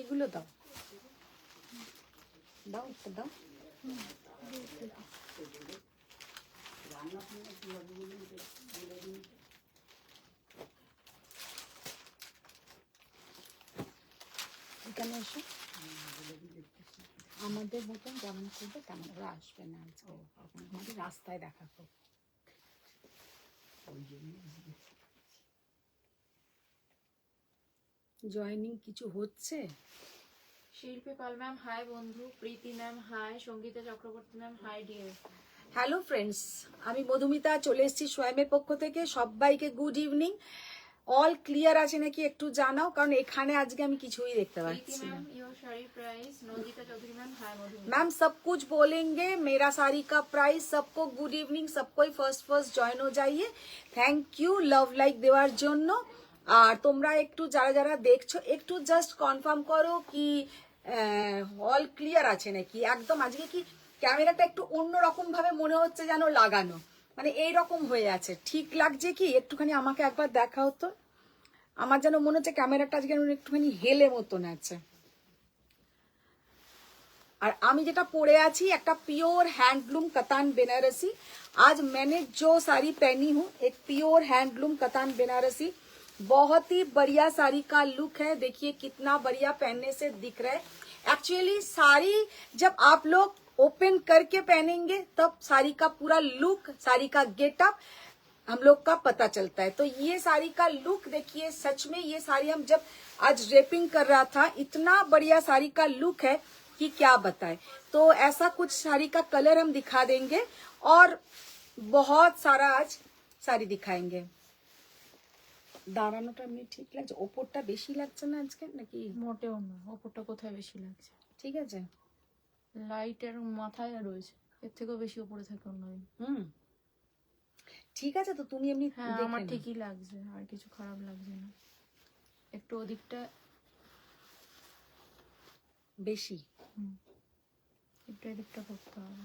এইগুলো দাও, দাও একটা দাও। এখানে এসো, আমাদের মতন যেমন করবে তেমন ওরা আসবে না আজকে, আমাদের রাস্তায় দেখা করো। জয়েনিং কিছু হচ্ছে? শিল্পী পাল ম্যাম হাই বন্ধু, Priti ma'am hi, Sangita Chakraborty ma'am hi dear. Hello friends, আমি মধুমিতা চলে এসেছি সোয়ামের পক্ষ থেকে। সবাইকে গুড ইভিনিং। অল ক্লিয়ার আছে নাকি একটু জানাও, কারণ এখানে আজকে আমি কিছুই দেখতে পাচ্ছি না। मैम सब कुछ बोलेंगे, मेरा साड़ी का प्राइस। सबको गुड इवनिंग, सबको ফার্স্ট জয়েন हो जाइए। থ্যাংক ইউ লাভ লাইক দেওয়ার জন্য। আর তোমরা একটু যারা যারা দেখছো একটু জাস্ট কনফার্ম করো কি অল ক্লিয়ার আছে নাকি। একদম আজকে কি ক্যামেরাটা একটু অন্যরকম ভাবে মনে হচ্ছে যেন লাগানো, মানে এইরকম হয়ে আছে। ঠিক লাগছে কি? একটুখানি আমাকে একবার দেখাও তো। আমার যেন মনে হচ্ছে ক্যামেরাটা আজকে একটুখানি হেলে মতন আছে। और आमी जेटा पड़े आछि एक प्योर हैंडलूम कतान बेनारसी। आज मैंने जो साड़ी पहनी हूँ एक प्योर हैंडलूम कतान बेनारसी। बहुत ही बढ़िया साड़ी का लुक है, देखिए कितना बढ़िया पहनने से दिख रहा है। एक्चुअली साड़ी जब आप लोग ओपन करके पहनेंगे तब साड़ी का पूरा लुक, साड़ी का गेटअप हम लोग का पता चलता है। तो ये साड़ी का लुक देखिए, सच में ये साड़ी हम जब आज रेपिंग कर रहा था इतना बढ़िया साड़ी का लुक है कि क्या बताए। तो ऐसा कुछ साड़ी का कलर हम दिखा देंगे और बहुत सारा आज साड़ी दिखाएंगे। দাঁড়ানোটা এমনি ঠিক লাগছে, ওপরটা বেশি লাগছে না আজকে নাকি? মোটেও না, ওপরটা কোথায় বেশি লাগছে? ঠিক আছে, লাইটের মাথায় রয়েছে, এর থেকেও বেশি উপরে থাকে অন্যদিন। ঠিক আছে। তো তুমি এমনি হ্যাঁ আমার ঠিকই লাগছে, আর কিছু খারাপ লাগছে না। একটু ওদিকটা বেশি, একটু এদিকটা করতে হবে।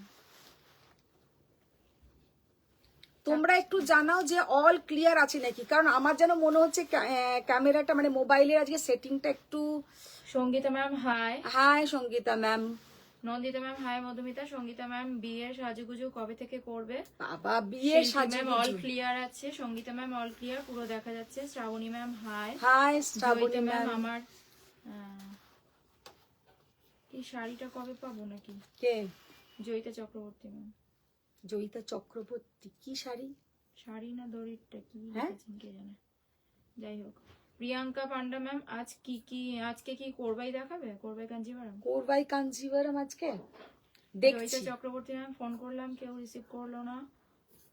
তোমরা একটু জানাও যে অল ক্লিয়ার আছে নাকি, কারণ আমার যেন মনে হচ্ছে ক্যামেরাটা মানে মোবাইলের আজকে সেটিংটা একটু। Sangeeta ma'am hi. Hi Sangeeta ma'am. Nandita ma'am hi Madhumita. Sangeeta ma'am বিয়ের সাজুগুজু কবে থেকে করবে? বাবা বিয়ের সাজুগুজু অল ক্লিয়ার আছে। সঙ্গীতা ম্যাম অল ক্লিয়ার, পুরো দেখা যাচ্ছে। Shrabani ma'am hi. Hi Shrabani ma'am. আমার এই শাড়িটা কবে পাবো নাকি? কে? জয়িতা চক্রবর্তী ম্যাম। জয়িতা চক্রবর্তী কি শাড়ি? শাড়ি না দড়িটা কি লিখেছেন কে জানে। যাই হোক, প্রিয়াঙ্কা পান্ডা ম্যাম আজকে কি কোরবাই দেখাবে? কোরবাই কাঞ্জিভারাম। কোরবাই কাঞ্জিভারাম আজকে দেখছি। জয়িতা চক্রবর্তী ম্যাম ফোন করলাম, কেউ রিসিভ করলো না।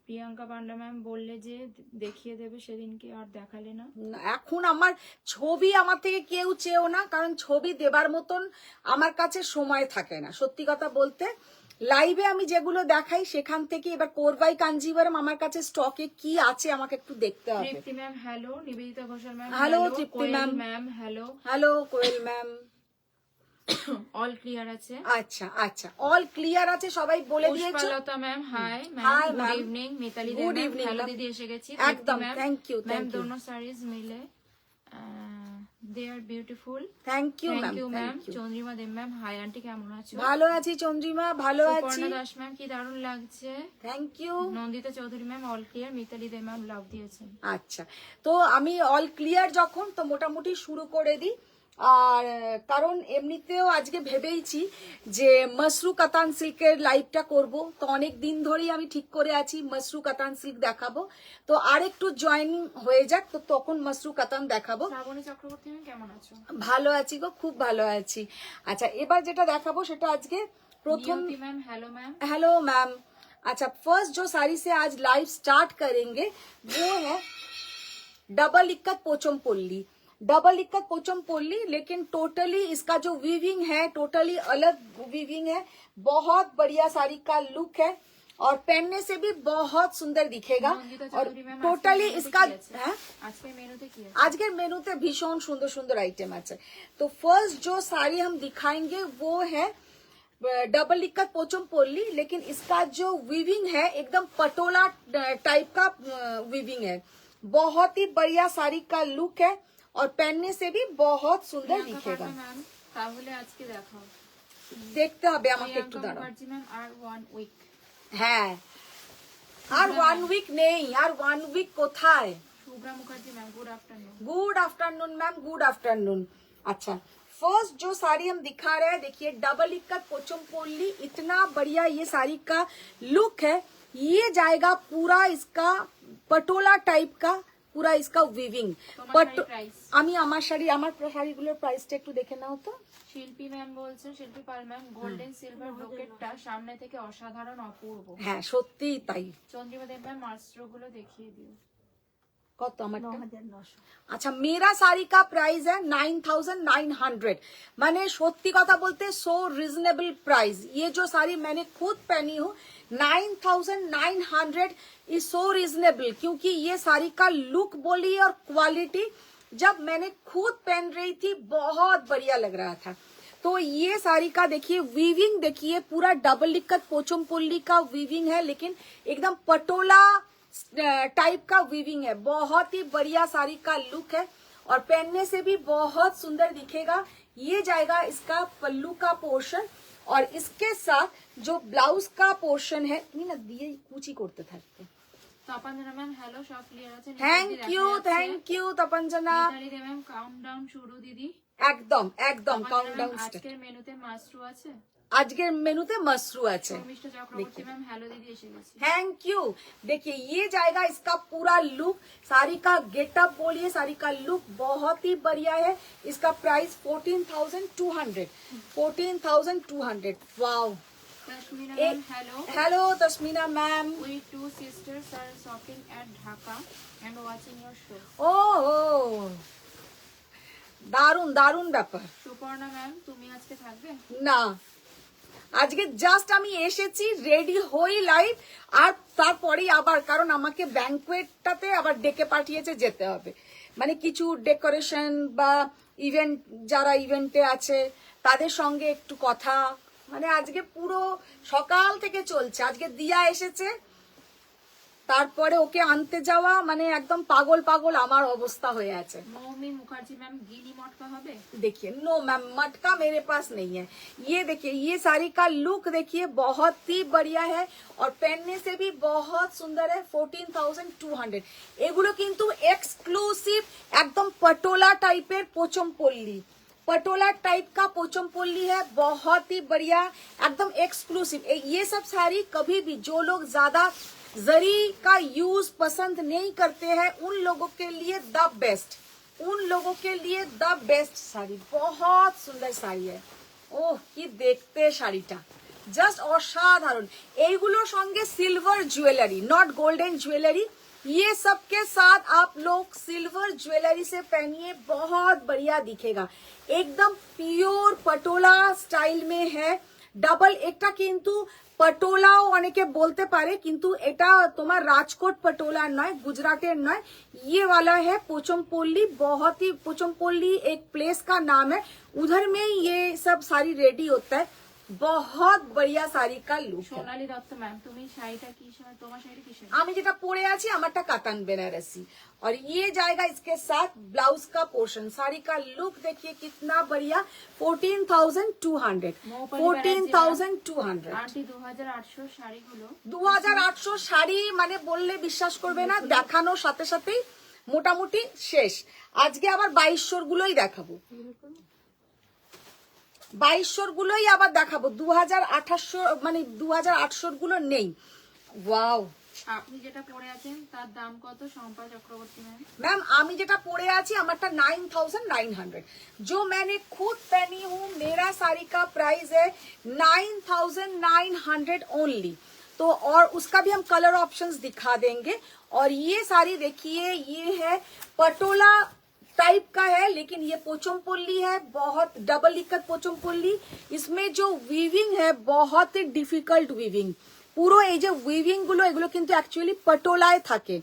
প্রিয়াঙ্কা পান্ডা ম্যাম বললে যে দেখিয়ে দেবে সেদিনকে, আর দেখালে না। এখন আমার ছবি আমার থেকে কেউ চেয়েও না, কারণ ছবি দেবার মতন আমার কাছে সময় থাকে না। সত্যি কথা বলতে লাইভে আমি যেগুলো দেখাই সেখান থেকে এবার কোরবাই কাঞ্জিভারাম আমার কাছে স্টকে কি আছে আমাকে একটু দেখতে হবে। Tripti ma'am hello. Nivedita Ghoshal ma'am hello. Tripti ma'am hello. Hello Koel ma'am. All clear আছে। আচ্ছা আচ্ছা, অল ক্লিয়ার আছে, সবাই বলে দিয়েছো। Pushpalata ma'am hi ma'am, good evening. Mitali good evening, hello দিদি এসে গেছি। একদম থ্যাংক ইউ ম্যাম दोनों साड़ीज मिले, they are beautiful। Thank you ma'am. Chandrima Deb ma'am hi aunty, কেমন আছো? ভালো আছি চন্দ্রিমা, ভালো আছি। সুপর্ণা দাস ম্যাম কি দারুণ লাগছে, thank you. Nandita Chowdhury ma'am all clear. Mitali Deb ma'am love দিয়েছেন। আচ্ছা, তো আমি অল ক্লিয়ার যখন, তো মোটামুটি শুরু করে দিই। আর কারণ এমনিতেও আজকে ভেবেইছি যে মসরু কাতান সিল্কের লাইভটা করব, তো অনেক দিন ধরেই আমি ঠিক করে আছি মসরু কাতান সিল্ক দেখাবো। তো আরেকটু জয়েনিং হয়ে যাক, তো তখন মসরু কাতান দেখাবো। শ্রাবণী চক্রবর্তী ম্যাম কেমন আছো? ভালো আছি গো, খুব ভালো আছি। আচ্ছা, এবার যেটা দেখাবো সেটা আজকে প্রথম। Ma'am hello ma'am. Hello ma'am. अच्छा, फर्स्ट जो साड़ी से आज लाइव स्टार्ट करेंगे वो है डबल इक्कत पोचमपल्ली। डबल इक्कत पोचमपल्ली, लेकिन टोटली इसका जो वीविंग है टोटली अलग वीविंग है। बहुत बढ़िया साड़ी का लुक है और पहनने से भी बहुत सुंदर दिखेगा। और टोटली इसका আজকের মেনুতে ভীষণ সুন্দর সুন্দর আইটেম আছে। তো ফার্স্ট जो साड़ी हम दिखाएंगे वो है डबल इक्कत पोचमपल्ली, लेकिन इसका जो वीविंग है एकदम पटोला टाइप का वीविंग है। बहुत ही बढ़िया साड़ी का लुक है और पहनने से भी बहुत सुंदर दिखेगा। তাহলে আজকে দেখাও। দেখতে হবে আমাকে একটু প্রিয়াঙ্কা দাঁড়াও। মুখার্জি ম্যাম আর 1 উইক। হ্যাঁ আর 1 উইক নেই, আর 1 উইক কোথায়। Shubhra Mukherjee ma'am good afternoon. Good afternoon ma'am, good afternoon. अच्छा, फर्स्ट जो साड़ी हम दिखा रहे हैं, देखिए डबल इक्कत पोचमपल्ली, इतना बढ़िया ये साड़ी का लुक है। ये जाएगा पूरा इसका पटोला टाइप का, पूरा इसका विविंग। আমি আমার শাড়ি, আমার শাড়িগুলোর প্রাইসটা একটু দেখে নাও তো। শিল্পী ম্যাম বলছেন, শিল্পী পাল ম্যাম, গোল্ডেন সিলভার ব্রোকেটটা সামনে থেকে অসাধারণ অপূর্ব। হ্যাঁ সত্যিই তাই। চন্দ্রিমা দেব ম্যাম মাস্ট্রো গুলো দেখিয়ে দিও। কত আমার 9,900। अच्छा मेरा साड़ी का प्राइस है 9,900। मैंने सत्ती कथा बोलते सो रिजनेबल प्राइस। ये जो साड़ी मैंने खुद पहनी हूँ 9,900 इज सो रिजनेबल, क्योंकि ये साड़ी का लुक बोलिए और क्वालिटी जब मैंने खुद पहन रही थी बहुत बढ़िया लग रहा था। तो ये साड़ी का देखिए वीविंग, देखिए पूरा डबल इक्कत पोचमपल्ली का वीविंग है, लेकिन एकदम पटोला टाइप का वीविंग है। बहुत ही बढ़िया साड़ी का लुक है और पहनने से भी बहुत सुंदर दिखेगा। ये जाएगा इसका पल्लू का पोर्शन और इसके साथ जो ब्लाउज का पोर्शन है ना दिए कुची करते থাকতে। তপঞ্জনা ম্যাম হ্যালো, সব ক্লিয়ার আছে? Thank you Tapanjana. Mitali De ma'am countdown শুরু দিদি। একদম একদম কাউন্টডাউন। আজকের মেনুতে মাশরু আছে? আজকের মেনুতে মাশরু আছে। শর্মিষ্ঠা চক্রবর্তী ম্যাম হ্যালো দিদি, এসে গেছি। Thank you. देखिए ये जाएगा इसका पूरा लुक, साड़ी का गेटअप बोलिए, साड़ी का लुक बहुत ही बढ़िया है। इसका price 14,200। 14,200। Wow. Tasmina ma'am hello. Hello Tasmina ma'am. We two sisters are shopping at Dhaka and watching your show. ও দারুন দারুন ব্যাপার। সুপর্ণা ম্যাম তুমি আজকে থাকবে? না, আজকে জাস্ট আমি এসেছি, রেডি হই লাইভ, আর তারপরেই আবার, কারণ আমাকে ব্যাংকুয়েটটাতে আবার ডেকে পাঠিয়েছে, যেতে হবে। মানে কিছু ডেকোরেশন বা ইভেন্ট, যারা ইভেন্টে আছে তাদের সঙ্গে একটু কথা, মানে আজকে পুরো সকাল থেকে চলছে। আজকে দিয়া এসেছে, তারপরে ওকে আনতে যাওয়া, মানে একদম পাগল পাগল আমার অবস্থা হয়ে আছে। মৌমি মুখার্জি ম্যাম গিনি মটকা হবে? देखिए नो मैम, मटका मेरे पास नहीं है। ये देखिए ये साड़ी का लुक देखिए बहुत ही बढ़िया है और पहनने से भी बहुत सुंदर है। 14,200। এগুলো কিন্তু এক্সক্লুসিভ একদম पटोला टाइपेर पोचमपल्ली, पटोला टाइप का पोचमपल्ली है, बहुत ही बढ़िया एकदम एक्सक्लूसिव। ये सब साड़ी कभी भी जो लोग ज्यादा जरी का यूज पसंद नहीं करते हैं उन लोगों के लिए द बेस्ट, उन लोगों के लिए द बेस्ट साड़ी। बहुत सुंदर साड़ी है। ओह কি দেখতে শাড়িটা, জাস্ট অসাধারণ। এইগুলোর সঙ্গে silver jewellery, not golden jewellery, ये सब के साथ आप लोग सिल्वर ज्वेलरी से पहनिए, बहुत बढ़िया दिखेगा। एकदम प्योर पटोला स्टाइल में है। ডাবল, এটা কিন্তু পটোলাও অনেকে বলতে পারে, কিন্তু এটা তোমার রাজকোট পটোলা নয়, গুজরাটের নয়, ये वाला है पोचमपल्ली। बहुत ही, पोचमपल्ली एक प्लेस का नाम है, उधर में ये सब साड़ी रेडी होता है। बहुत बढ़िया साड़ी का लुक है। সোনালী দত্ত ম্যাম তুমি শাড়িটা কি শাড়ি, তোমার শাড়ি কি শাড়ি? আমি যেটা পরে আছি আমারটা কাতান বেনারসি और ये जाएगा इसके साथ ब्लाउज का पोर्शन। साड़ी का लुक देखिए कितना बढ़िया। 14,200। 14,200। আন্টি 2800 শাড়িগুলো, 2800 শাড়ি মানে বললে বিশ্বাস করবে না, দেখানোর সাথে সাথেই মোটামুটি শেষ। আজকে আবার 2200 গুলোই দেখাবো, 2200 গুলোই আবার দেখাবো। 2800 মানে 2800 গুলো নেই। ওয়াও। আপনি যেটা পরে আছেন তার দাম কত শম্পা চক্রবর্তী ম্যাম? मैम আমি যেটা পরে আছি আমারটা 9,900। जो मैंने खुद पहनी हूँ मेरा साड़ी का प्राइस है 9,900 ओनली। तो और उसका भी हम कलर ऑप्शंस दिखा देंगे। और ये साड़ी देखिए ये है पटोला टाइप का है, लेकिन ये पोचमपल्ली है, बहुत डबल इक्कत पोचमपल्ली। इसमें जो वीविंग है बहुत ही डिफिकल्ट वीविंग। পুরো এই যে উইভিং গুলো এগুলো কিন্তু অ্যাকচুয়ালি পটোলায় থাকে,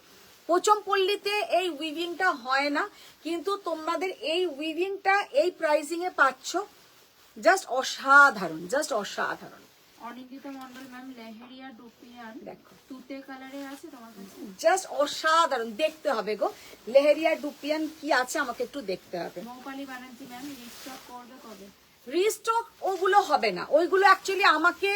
পোচমপল্লিতে এই উইভিংটা হয় না, কিন্তু তোমাদের এই উইভিংটা এই প্রাইসিং এ পাচ্ছ। জাস্ট অসাধারণ, জাস্ট অসাধারণ। অনিন্দিতা মন্ডল ম্যাম লেহেরিয়া ডুপিয়ান দেখো তুতে কালারে আছে তোমার কাছে? জাস্ট অসাধারণ, দেখতে হবে গো। লেহেরিয়া ডুপিয়ান কি আছে আমাকে একটু দেখতে হবে। মৌপালি ব্যানার্জি ম্যাম রিস্টক করবে কবে? রিস্টক ওগুলো হবে না, ওইগুলো অ্যাকচুয়ালি আমাকে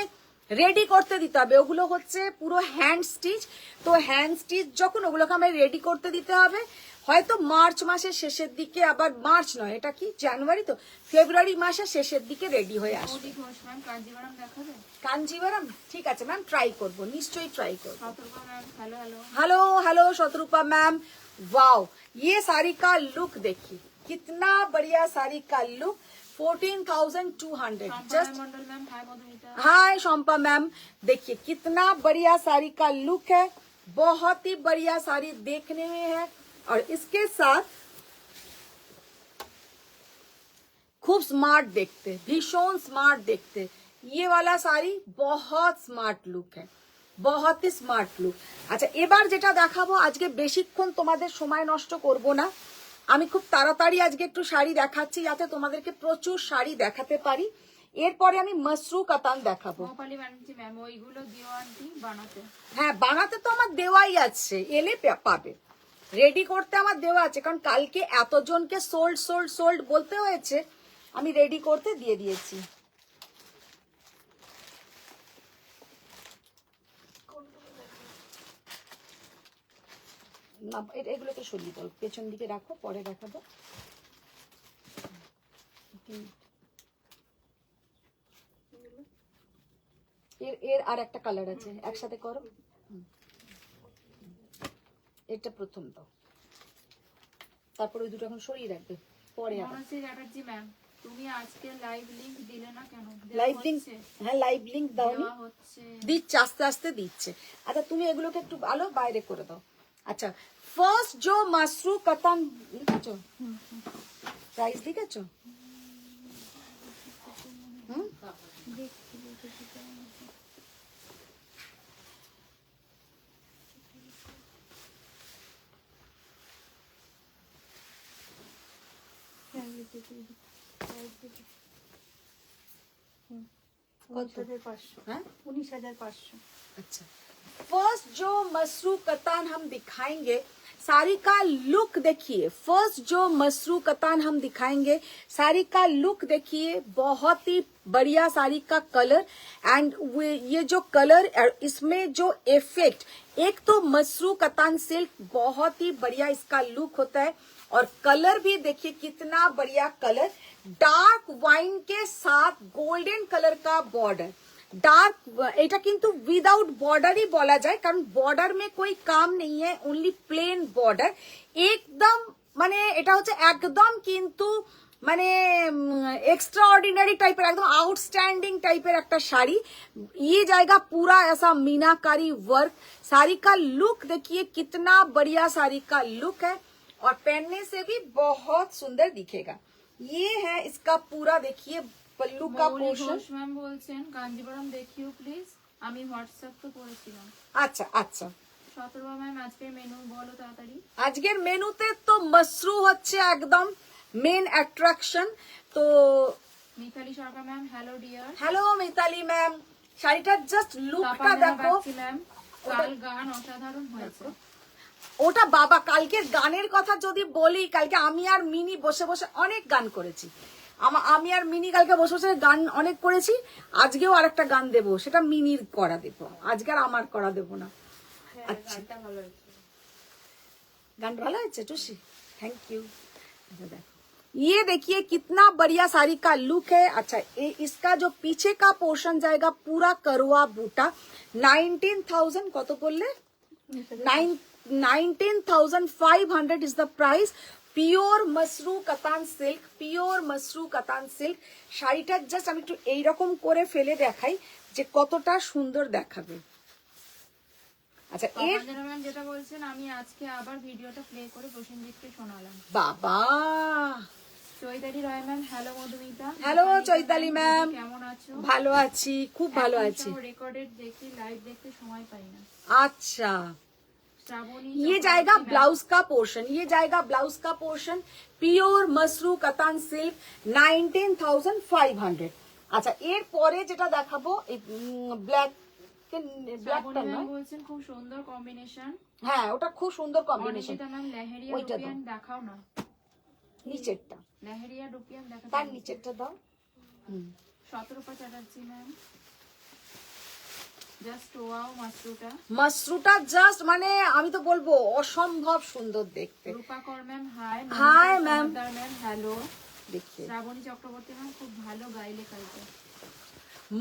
রেডি করতে দিতে হবে, ওগুলো হচ্ছে পুরো হ্যান্ড স্টিচ। তো হ্যান্ড স্টিচ যখন ওগুলোকে আমায় রেডি করতে দিতে হবে, হয়তো মার্চ মাসের শেষের দিকে, আবার মার্চ নয়, এটা কি জানুয়ারি, তো ফেব্রুয়ারি মাসের শেষের দিকে রেডি হয়ে আসবে। ঘোষ ম্যাম কাঞ্জিভারাম দেখাবে? কাঞ্জিভারাম ঠিক আছে ম্যাম, ট্রাই করব, নিশ্চয়ই ট্রাই করব। Shatarupa ma'am hello hello. Hello hello Shatarupa ma'am, wow ये साड़ी का लुक देखिए, कितना बढ़िया साड़ी का look, 14,200 just. Mondal ma'am hi Madhumita. Hi Shompa ma'am, देखिए कितना बढ़िया साड़ी का लुक है, बहुत ही बढ़िया साड़ी देखने में है, और इसके साथ खूब स्मार्ट देखते, भीषण स्मार्ट देखते। ये वाला साड़ी बहुत स्मार्ट लुक है, बहुत ही स्मार्ट लुक। আচ্ছা এবার যেটা দেখাবো, আজকে বেশিক্ষণ তোমাদের সময় নষ্ট করব না, আমি খুব তাড়াতাড়ি আজকে একটু শাড়ি দেখাচ্ছি যাতে তোমাদেরকে প্রচুর শাড়ি দেখাতে পারি। এরপরে আমি মসরু কাতান দেখাবো। মোপালি ব্যানার্জি ম্যাম ওইগুলো দিও আন্টি বানাতে। হ্যাঁ বানাতে তো আমার দেওয়াই আছে, এলে পাবে, রেডি করতে আমার দেওয়া আছে, কারণ কালকে এতজনকে সোল্ড সোল্ড সোল্ড বলতে হয়েছে, আমি রেডি করতে দিয়ে দিয়েছি। না এগুলোকে সরিয়ে দাও, পেছন দিকে রাখো, পরে দেখাবো। এর এর আর একটা কালার আছে, একসাথে করো। এটা প্রথম দাও, তারপর ওই দুটো এখন সরিয়ে রাখবে, পরে আবার। মনসী চ্যাটার্জি ম্যাম তুমি আজকে লাইভ লিংক দিলে না কেন? লাইভ লিংক, হ্যাঁ লাইভ লিংক দাওনি, দেওয়া হচ্ছে। দিচ্ছে আস্তে আস্তে দিচ্ছে। আচ্ছা তুমি এগুলোকে একটু ভালো বাইরে করে দাও। আচ্ছা ফার্স্ট जो मसरू कतन লিখেছো, প্রাইস লিখেছো? কত? 19,500। হ্যাঁ 19,500। अच्छा फर्स्ट जो मसरू कतान हम दिखाएंगे, साड़ी का लुक देखिए। फर्स्ट जो मसरू कतान हम दिखाएंगे, साड़ी का लुक देखिए, बहुत ही बढ़िया साड़ी का कलर, एंड ये जो कलर इसमें जो इफेक्ट, एक तो मसरू कतान सिल्क बहुत ही बढ़िया इसका लुक होता है, और कलर भी देखिए कितना बढ़िया कलर, डार्क वाइन के साथ गोल्डन कलर का बॉर्डर। डार्क এটা কিন্তু উইদাউট বর্ডারই বলা যায়, কারণ বর্ডার में कोई काम नहीं है, ओनली प्लेन बॉर्डर एकदम, মানে এটা হচ্ছে একদম কিন্তু মানে एक्स्ट्रा ऑर्डिनरी टाइप एकदम आउटस्टैंडिंग टाइप একটা শাড়ি। ये जाएगा पूरा ऐसा मीनाकारी वर्क, साड़ी का लुक देखिए कितना बढ़िया साड़ी का लुक है, और पहनने से भी बहुत सुंदर दिखेगा। ये है इसका पूरा, देखिए पल्लू का पोर्शन। ঘোষ ম্যাম বলছেন কাঞ্জিভারাম দেখিও প্লিজ, আমি হোয়াটসঅ্যাপ তো করেছিলাম। আচ্ছা আচ্ছা শতরূপা ম্যাম আজকের মেনু বলো তাড়াতাড়ি। আজকের মেনুতে তো মসরু হচ্ছে একদম মেন অ্যাট্রাকশন। তো Mitali Sarkar ma'am hello dear. Hello Mitali ma'am, শাড়িটার জাস্ট লুকটা দেখো, ম্যাম কাল গান অসাধারণ হয়েছে। ওটা বাবা কালকের গানের কথা যদি বলি, কালকে আমি আর মিনি বসে বসে অনেক গান করেছি, আমি আর মিনি কালকে বসে বসে গান অনেক করেছি। আজকেও আরেকটা গান দেবো, সেটা মিনির করা দেবো, আজকে আর আমার করা দেবো না। अच्छा गान वाला है टूसी, थैंक यू। ये देखिए कितना बढ़िया साड़ी का लुक है। अच्छा इसका जो पीछे का पोर्शन जाएगा पूरा करवा बूटा, 19,000 কত বললে, 19,500 इज द प्राइस। পিওর মসরু কাতান সিল্ক, পিওর মসরু কাতান সিল্ক। শাড়িটা জাস্ট আমি একটু এইরকম করে ফেলে দেখাই যে কতটা সুন্দর দেখাবে। আচ্ছা এর যেটা বলছেন, আমি আজকে আবার ভিডিওটা প্লে করে প্রসেনজিৎকে শোনালাম। বাবা Chaitali Roy ma'am hello Madhumita. Hello Chaitali ma'am, কেমন আছো? ভালো আছি, খুব ভালো আছি। রেকর্ডেড দেখি, লাইভ দেখতে সময় পাই না। अच्छा শ্রাবণী ये जाएगा ब्लाउज का पोर्शन, ये जाएगा ब्लाउज का पोर्शन, পিওর মসরু কাতান সিল্ক, 19,500। আচ্ছা এর পরে যেটা দেখাবো ব্ল্যাক, ব্ল্যাকটা না, বলছেন খুব সুন্দর কম্বিনেশন। হ্যাঁ ওটা খুব সুন্দর কম্বিনেশন। ম্যাম লেহেরিয়া ওইটা দাও, রুপিয়ান দেখাও না, নিচেরটা, লেহেরিয়া রুপিয়ান দেখাও। তার নিচেরটা দাও। Shatarupa Chatterjee ma'am, just wow মাশরুটা। মাশরুটা জাস্ট মানে আমি তো বলবো অসম্ভব সুন্দর দেখতে। Rupakar ma'am hi. Hi ma'am, ma'am hello. देखिए শ্রাবণী চক্রবর্তী ম্যাম খুব ভালো গাইলে কালকে।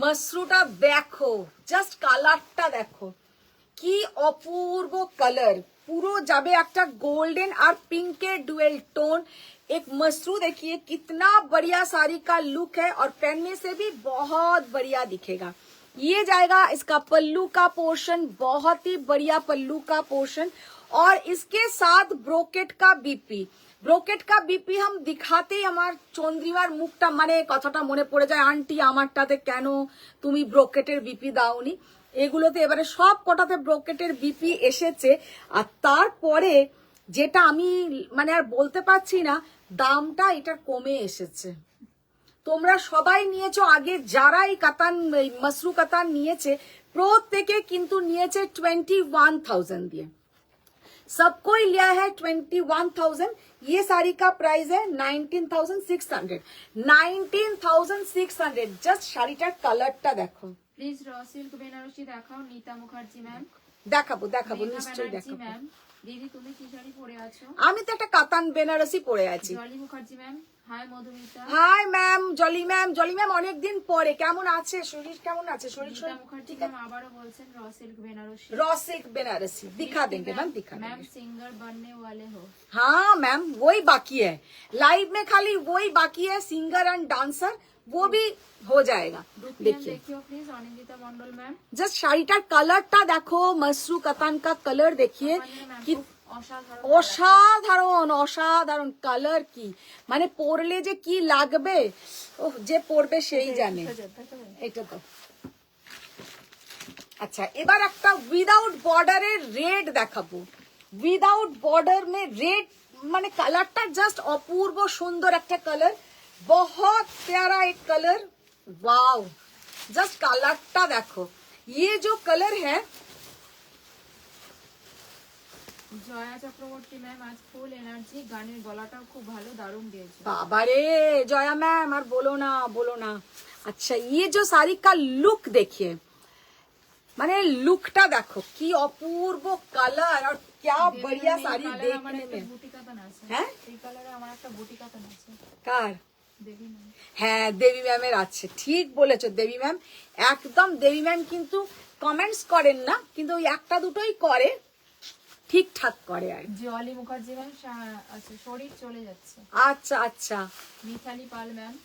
মাশরুটা দেখো, জাস্ট কালারটা দেখো কি অপূর্ব কালার, পুরো যাবে একটা गोल्डन और पिंक के डुअल टोन। एक मसरू देखिए कितना बढ़िया साड़ी का लुक है और पहनने से भी बहुत बढ़िया दिखेगा। ये जाएगा इसका पल्लू का पोर्शन, बहुत ही बढ़िया पल्लू का पोर्शन और इसके साथ ब्रोकेट का बीपी। ব্রোকেট কা বিপি হাম দিখাতেই আমার চন্দ্রিমার মুখটা মানে কথাটা মনে পড়ে যায়, আন্টি আমারটাতে কেন তুমি ব্রোকেটের বিপি দাওনি। এগুলোতে এবারে সব কটাতে ব্রোকেটের বিপি এসেছে। আর তারপরে যেটা আমি মানে আর বলতে পারছি না, দামটা এটা কমে এসেছে। তোমরা সবাই নিয়েছো আগে, যারা এই কাতান এই মসরু কাতান নিয়েছে প্রত্যেকে কিন্তু নিয়েছে 21,000 দিয়ে। सबको ही लिया है 21,000। ये साड़ी का प्राइस है 19,600। 19,600 জাস্ট শাড়িটার কালারটা দেখো। প্লিজ র সিল্ক বেনারসি দেখাও নীতা মুখার্জি ম্যাম। দেখাবো মেঘা নিশ্চয়ই ব্যানার্জি দেখাবো। ম্যাম, দিদি তুমি কি শাড়ি পরে আছো? আমি তো একটা কাতান বেনারসি পরে আছি। Jolly Mukherjee ma'am hi. Madhumita. Hi ma'am, Jolly ma'am, Jolly ma'am অনেকদিন পরে কেমন আছে, শরীর কেমন আছে? শরীর নীতা মুখার্জি ম্যাম আবারও বলছেন raw silk Benarasi. Raw silk Banarasi दिखा देंगे मैम, दिखा मैम देंगे। सिंगर बनने वाले हो? हाँ मैम वही बाकी है, लाइव में खाली वही बाकी है, सिंगर एंड डांसर वो भी हो जाएगा। देखिए देखियो please Anindita Mandal ma'am. Just শাড়িটার কালারটা দেখো, মসরু কাতান কা কালার দেখিए কি অসাধারণ অসাধারণ কালার, কি মানে পরলে যে কি লাগবে, ও যে পরবে সেই জানে। এটা তো আচ্ছা, এবার একটা উইদাউট বর্ডারের রেড দেখাবো। উইদাউট বর্ডার মে রেড মানে কালারটা জাস্ট অপূর্ব সুন্দর একটা কালার, बहुत प्यारा एक कलर। वाओ, जस्ट कलरটা দেখো, ये जो कलर है। জয়া চক্রবর্তী ম্যাম আজ ফুল এনার্জি, গানের গলাটাও খুব ভালো, দারুণ দিয়েছে। বাবারে জয়া मैम আর বলো না বলো না। अच्छा ये जो साड़ी का लुक देखिए, মানে লুকটা দেখো কি অপূর্ব কালার আর क्या बढ़िया साड़ी देखने में। বুটি কাতান আছে হ্যাঁ এই কালারে আমার একটা বুটি কাতান আছে। কার? দেবী ম্যাম। হ্যাঁ দেবী ম্যামের আছে, ঠিক বলেছো দেবী ম্যাম একদম। দেবী ম্যাম কিন্তু কমেন্টস করেন না, কিন্তু ওই একটা দুটোই করে, ঠিকঠাক করে আর। জলি মুখার্জি ম্যাম আচ্ছা শরীর চলে যাচ্ছে। আচ্ছা আচ্ছা। মিথালি পাল ম্যাম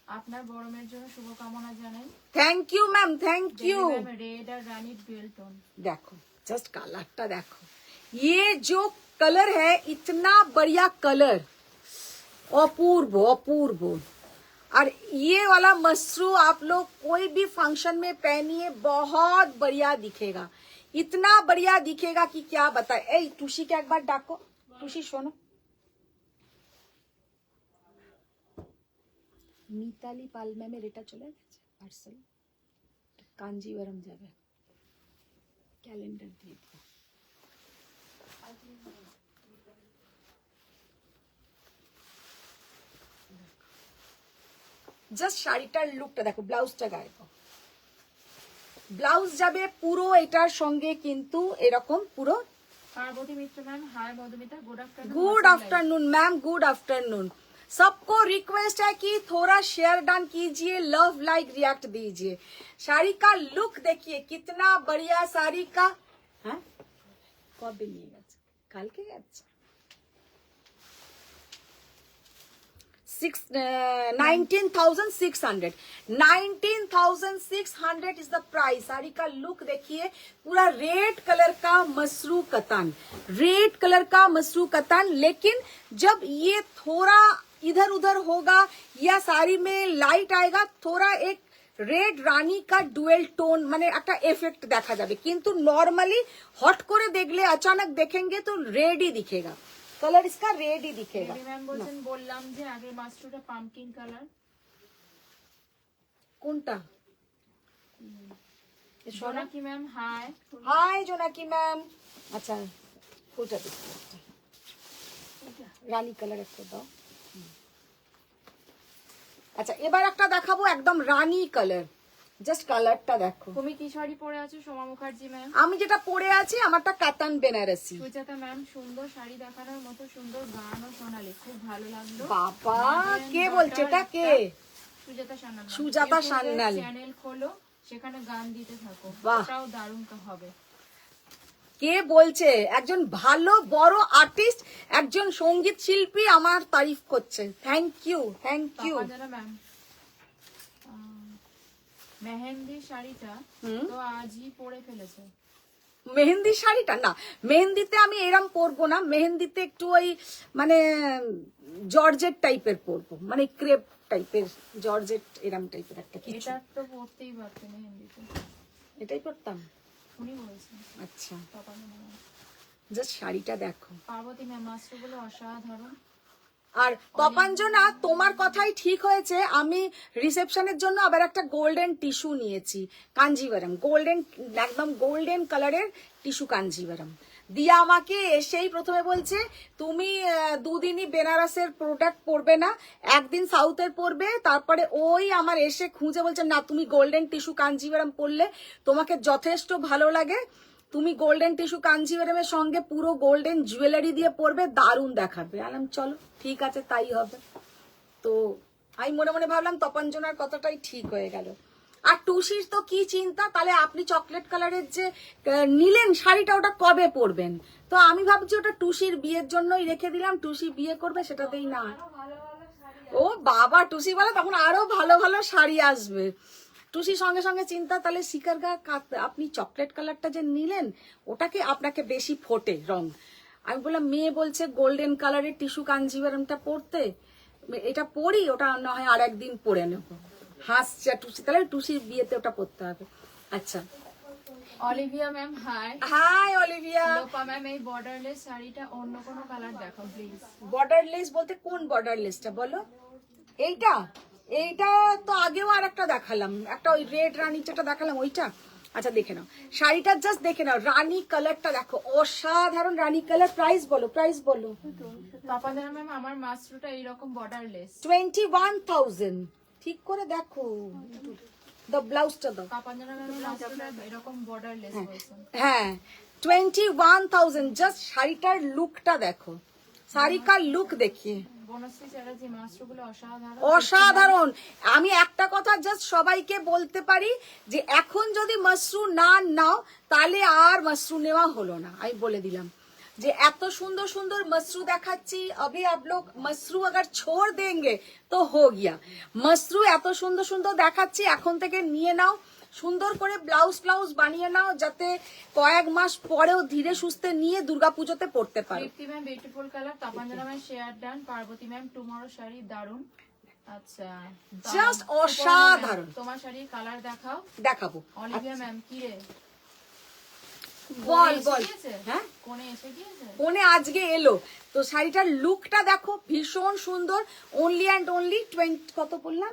আপনার বড়মের জন্য শুভকামনা জানাই। Thank you ma'am, thank you. Red আর রানী ডুয়েল টোন देखो जस्ट कलरটা देखो, ये जो कलर है इतना बढ़िया कलर, अपूर्व अपूर्व। और ये वाला मसरू आप लोग कोई भी फंक्शन में पहनिए, बहुत बढ़िया दिखेगा, इतना बढ़िया दिखेगा कि क्या बताए। ए टुशी के एक बार डाको, टुशी शोनो। মিতালি পাল ম্যামের এটা চলে গেছে পার্সেল, কাঞ্জিবরম যাবে, ক্যালেন্ডার দিয়ে দিও। জাস্ট শাড়িটার লুকটা দেখো, ব্লাউজটা গায়ে দাও, ব্লাউজ যাবে পুরো এটার সঙ্গে কিন্তু এরকম পুরো। Parbati Mitra ma'am hi. Madhumita good afternoon. Good afternoon ma'am, good afternoon. सबको रिक्वेस्ट है कि थोड़ा शेयर डन कीजिए, लव लाइक रिएक्ट दीजिए। साड़ी का लुक देखिए कितना बढ़िया साड़ी का। हाँ कब নিয়ে গেছে? কালকে গেছে। 19,600 19,600 इज द प्राइस। साड़ी का लुक देखिए, पूरा रेड कलर का मसरू कतान, रेड कलर का मसरू कतान। लेकिन जब ये थोड़ा इधर उधर होगा या साड़ी में लाइट आएगा, थोड़ा एक रेड रानी का डुएल टोन মানে একটা এফেক্ট দেখা যাবে, কিন্তু নরমালি হট করে দেখলে अचानक देखेंगे तो रेड ही दिखेगा, कलर इसका रेड ही दिखेगा। দেবী ম্যাম বলছেন বললাম যে আগে মাস্টারটা পাম্পকিন কালার। কোনটা? জোনাকি ম্যাম হাই। হাই জোনাকি ম্যাম। আচ্ছা ওটা দেখো, রানী কালার একটা দাও। আচ্ছা এবার একটা দেখাবো একদম রানী কালার, জাস্ট কালারটা দেখো। তুমি কি শাড়ি পরে আছো সোমা মুখার্জি ম্যাম? আমি যেটা পরে আছি আমারটা কাতান বেনারসি। সুজাতা ম্যাম সুন্দর শাড়ি দেখানোর মতো সুন্দর গানও শোনালে, খুব ভালো লাগলো। বাবা কে বলছে এটা, কে? সুজাতা সান্যাল। সুজাতা সান্যাল চ্যানেল খোলো, সেখানে গান দিতে থাকো, বাহ। ওটাও দারুণ হবে। কে বলছে? একজন ভালো বড় আর্টিস্ট, একজন সঙ্গীত শিল্পী আমার তারিফ করছে। Thank you, thank you. তাপমাত্রা ম্যাম মেহেন্দি শাড়িটা তো আজই পরে ফেলেছে। মেহেন্দি শাড়িটা না, মেহেন্দিতে আমি এরম পরবো না, মেহেন্দিতে একটু ওই মানে জর্জেট টাইপের পরবো, মানে ক্রেপ টাইপের, জর্জেট এরম টাইপের একটা কিছু। এটা তো পরতেই পারতে মেহেন্দিতে, এটাই পরতাম। উনি বলেছেন। আচ্ছা তাপমাত্রা ম্যাম জাস্ট শাড়িটা দেখো। পার্বতী ম্যাম মাস্টারগুলো অসাধারণ। আর তপাঞ্জনা তোমার কথাই ঠিক হয়েছে, আমি রিসেপশনের জন্য আবার একটা গোল্ডেন টিস্যু নিয়েছি, কাঞ্জিভারাম গোল্ডেন, একদম গোল্ডেন কালারের টিস্যু কাঞ্জিভারাম। দিয়া আমাকে এসেই প্রথমে বলছে তুমি দুদিনই বেনারসের প্রোডাক্ট পরবে না, একদিন সাউথের পরবে। তারপরে ওই আমার এসে খুঁজে বলছে না তুমি গোল্ডেন টিস্যু কাঞ্জিভারাম পরলে তোমাকে যথেষ্ট ভালো লাগে, তুমি গোল্ডেন টিস্যু কাঞ্জিভারামের সঙ্গে পুরো গোল্ডেন জুয়েলারি দিয়ে পরবে, দারুণ দেখাবে। আলাম চলো ঠিক আছে তাই হবে। তো আমি মনে মনে ভাবলাম তপঞ্জনার কথাটাই ঠিক হয়ে গেল। আর টুসির তো কি চিন্তা, তাহলে আপনি চকলেট কালারের যে নিলেন শাড়িটা ওটা কবে পরবেন? তো আমি ভাবছি ওটা টুসির বিয়ের জন্যই রেখে দিলাম, টুসি বিয়ে করবে সেটাতেই না। ও বাবা টুসি বলে তখন আরো ভালো ভালো শাড়ি আসবে। টুসি সঙ্গে সঙ্গে চিন্তা, তাহলে শিকারগা আপনি চকলেট কালারটা যে নিলেন ওটাকে আপনাকে বেশি ফোটে রং। আমি বললাম মেয়ে বলছে গোল্ডেন কালারের টিস্যু কাঞ্জিভারামটা পরতে, এটা পরি, ওটা না হয় আর একদিন পরে নেব। হাসছে টুসি, তাহলে টুসির বিয়েতে ওটা পরতে হবে। আচ্ছা Olivia ma'am hi. Hi Olivia. Lopa ma'am এই বর্ডারলেস শাড়িটা অন্য কোনো কালার দেখাও প্লিজ। বর্ডারলেস বলতে কোন বর্ডারলেসটা বলো? এইটা, এইটা তো আগেও আর একটা দেখালাম, একটা ওই রেড রানী যেটা দেখালাম ওইটা। আচ্ছা দেখে নাও শাড়িটা, জাস্ট দেখে নাও, রানী কালারটা দেখো, অসাধারণ রানী কালার। প্রাইস বলো, প্রাইস বলো। তাপমাত্রা ম্যাম আমার মাস্ট্রুটা এইরকম বর্ডারলেস 21,000। ঠিক করে দেখো, দ্য ব্লাউজটা দাও। তাপমাত্রা ম্যাম মাস্ট্রুটা এরকম বর্ডারলেস বলছেন। হ্যাঁ 21,000, জাস্ট শাড়িটার লুকটা দেখো, শাড়িকার লুক দেখিয়ে। বনশ্রী চ্যাটার্জি মাস্ট্রুগুলো অসাধারণ। অসাধারণ। আমি একটা কথা জাস্ট সবাইকে বলতে পারি যে এখন যদি মাশরু না নাও তাহলে আর মাশরু নেওয়া হলো না। আমি বলে দিলাম যে এত সুন্দর সুন্দর মাশরু দেখাচ্ছি, अभी आप लोग मशरू अगर छोड़ देंगे तो हो गया। মাশরু এত সুন্দর সুন্দর দেখাচ্ছি, এখন থেকে নিয়ে নাও, সুন্দর করে ব্লাউজ ব্লাউজ বানিয়ে নাও, যাতে কয়েক মাস পরেও ধীরে সুস্থে নিয়ে দুর্গাপুজোতে পড়তে পারো। দীপ্তি ম্যাম বিউটিফুল কালার। তাপমাত্রা ma'am share done. Parvati ma'am tomorrow sari দারুন। আচ্ছা জাস্ট অসাধারণ। তোমার শাড়ির কালার দেখাও। দেখাবো। অলিভিয়া ম্যাম কি রে বল বল। হ্যাঁ কোনে এসে গিয়েছে? কোনে আজকে এলো। তো শাড়িটার লুকটা দেখো, ভীষণ সুন্দর। ओनली एंड ओनली 20 কত বললাম?